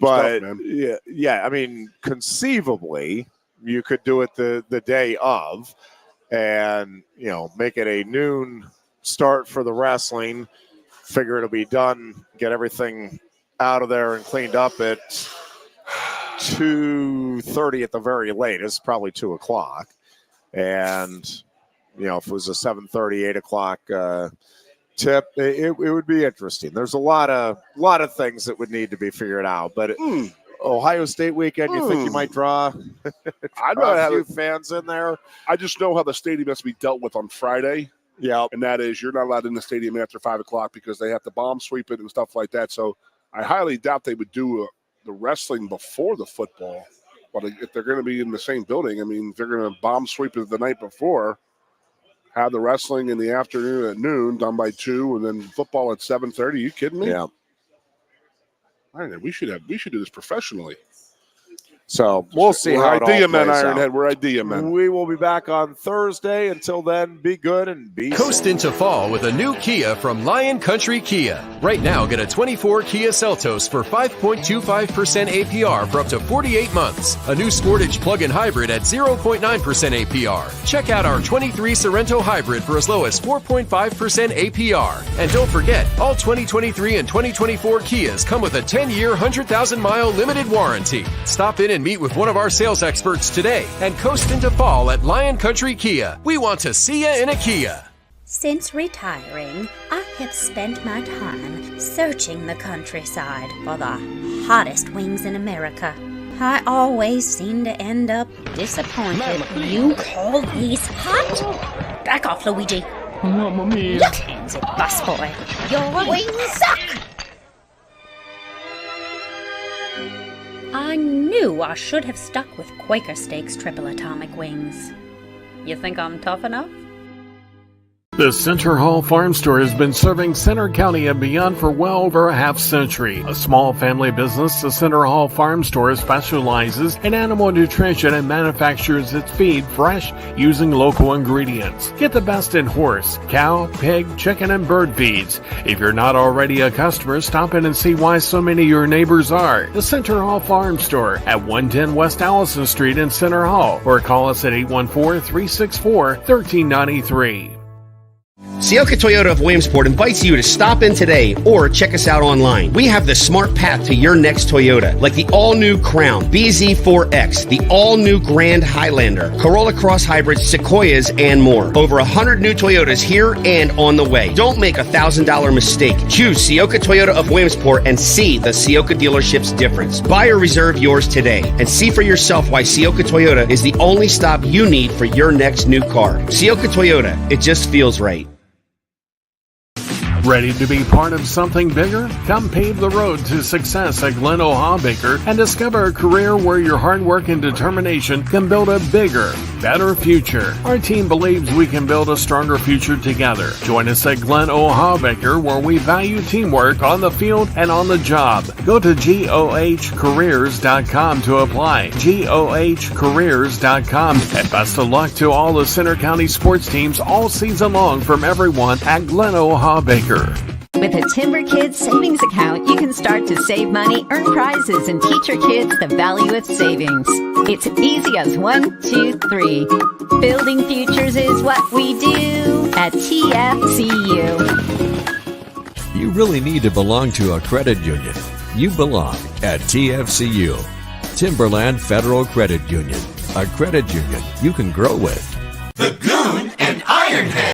but stuff, man. Yeah. I mean, conceivably, you could do it the day of, and make it a noon start for the wrestling. Figure it'll be done. Get everything out of there and cleaned up at 2:30 at the very latest, probably 2:00. And if it was a 7:30, 8:00 tip, it would be interesting. There's a lot of things that would need to be figured out, but. Ohio State weekend, you think you might draw I'd rather have a few fans in there? I just know how the stadium has to be dealt with on Friday. Yeah. And that is you're not allowed in the stadium after 5:00 because they have to bomb sweep it and stuff like that. So I highly doubt they would do the wrestling before the football. But if they're going to be in the same building, I mean, if they're going to bomb sweep it the night before, have the wrestling in the afternoon at noon, done by 2, and then football at 7:30. Are you kidding me? Yeah. Ironhead, we should do this professionally. So we'll see how it all idea men, plays Ironhead. out. We're idea men. We will be back on Thursday. Until then, be good and be Coast safe. into fall with a new Kia from Lion Country Kia. Right now, get a 24 Kia Seltos for 5.25% APR for up to 48 months. A new Sportage plug-in hybrid at 0.9% APR. Check out our 23 Sorrento hybrid for as low as 4.5% APR. And don't forget, all 2023 and 2024 Kias come with a 10-year, 100,000-mile limited warranty. Stop in and meet with one of our sales experts today and coast into fall at Lion Country Kia. We want to see you in a Kia. Since retiring, I have spent my time searching the countryside for the hottest wings in America. I always seem to end up disappointed. You call these hot? Back off, Luigi. Mamma mia. Your hands it, busboy. Your wings suck! I knew I should have stuck with Quaker Steak's triple atomic wings. You think I'm tough enough? The Center Hall Farm Store has been serving Center County and beyond for well over a half century. A small family business, the Center Hall Farm Store specializes in animal nutrition and manufactures its feed fresh using local ingredients. Get the best in horse, cow, pig, chicken, and bird feeds. If you're not already a customer, stop in and see why so many of your neighbors are. The Center Hall Farm Store at 110 West Allison Street in Center Hall, or call us at 814-364-1393. Sioka Toyota of Williamsport invites you to stop in today or check us out online. We have the smart path to your next Toyota, like the all-new Crown, BZ4X, the all-new Grand Highlander, Corolla Cross Hybrids, Sequoias, and more. Over 100 new Toyotas here and on the way. Don't make a $1,000 mistake. Choose Sioka Toyota of Williamsport and see the Sioka dealership's difference. Buy or reserve yours today and see for yourself why Sioka Toyota is the only stop you need for your next new car. Sioka Toyota, it just feels right. Ready to be part of something bigger? Come pave the road to success at Glen O'Habaker and discover a career where your hard work and determination can build a bigger, better future. Our team believes we can build a stronger future together. Join us at Glen O'Habaker, where we value teamwork on the field and on the job. Go to GOHcareers.com to apply. GOHcareers.com. And best of luck to all the Center County sports teams all season long from everyone at Glen O'Habaker. With a Timber Kids savings account, you can start to save money, earn prizes, and teach your kids the value of savings. It's easy as 1, 2, 3. Building futures is what we do at TFCU. You really need to belong to a credit union. You belong at TFCU, Timberland Federal Credit Union, a credit union you can grow with. The Goon and Ironhead.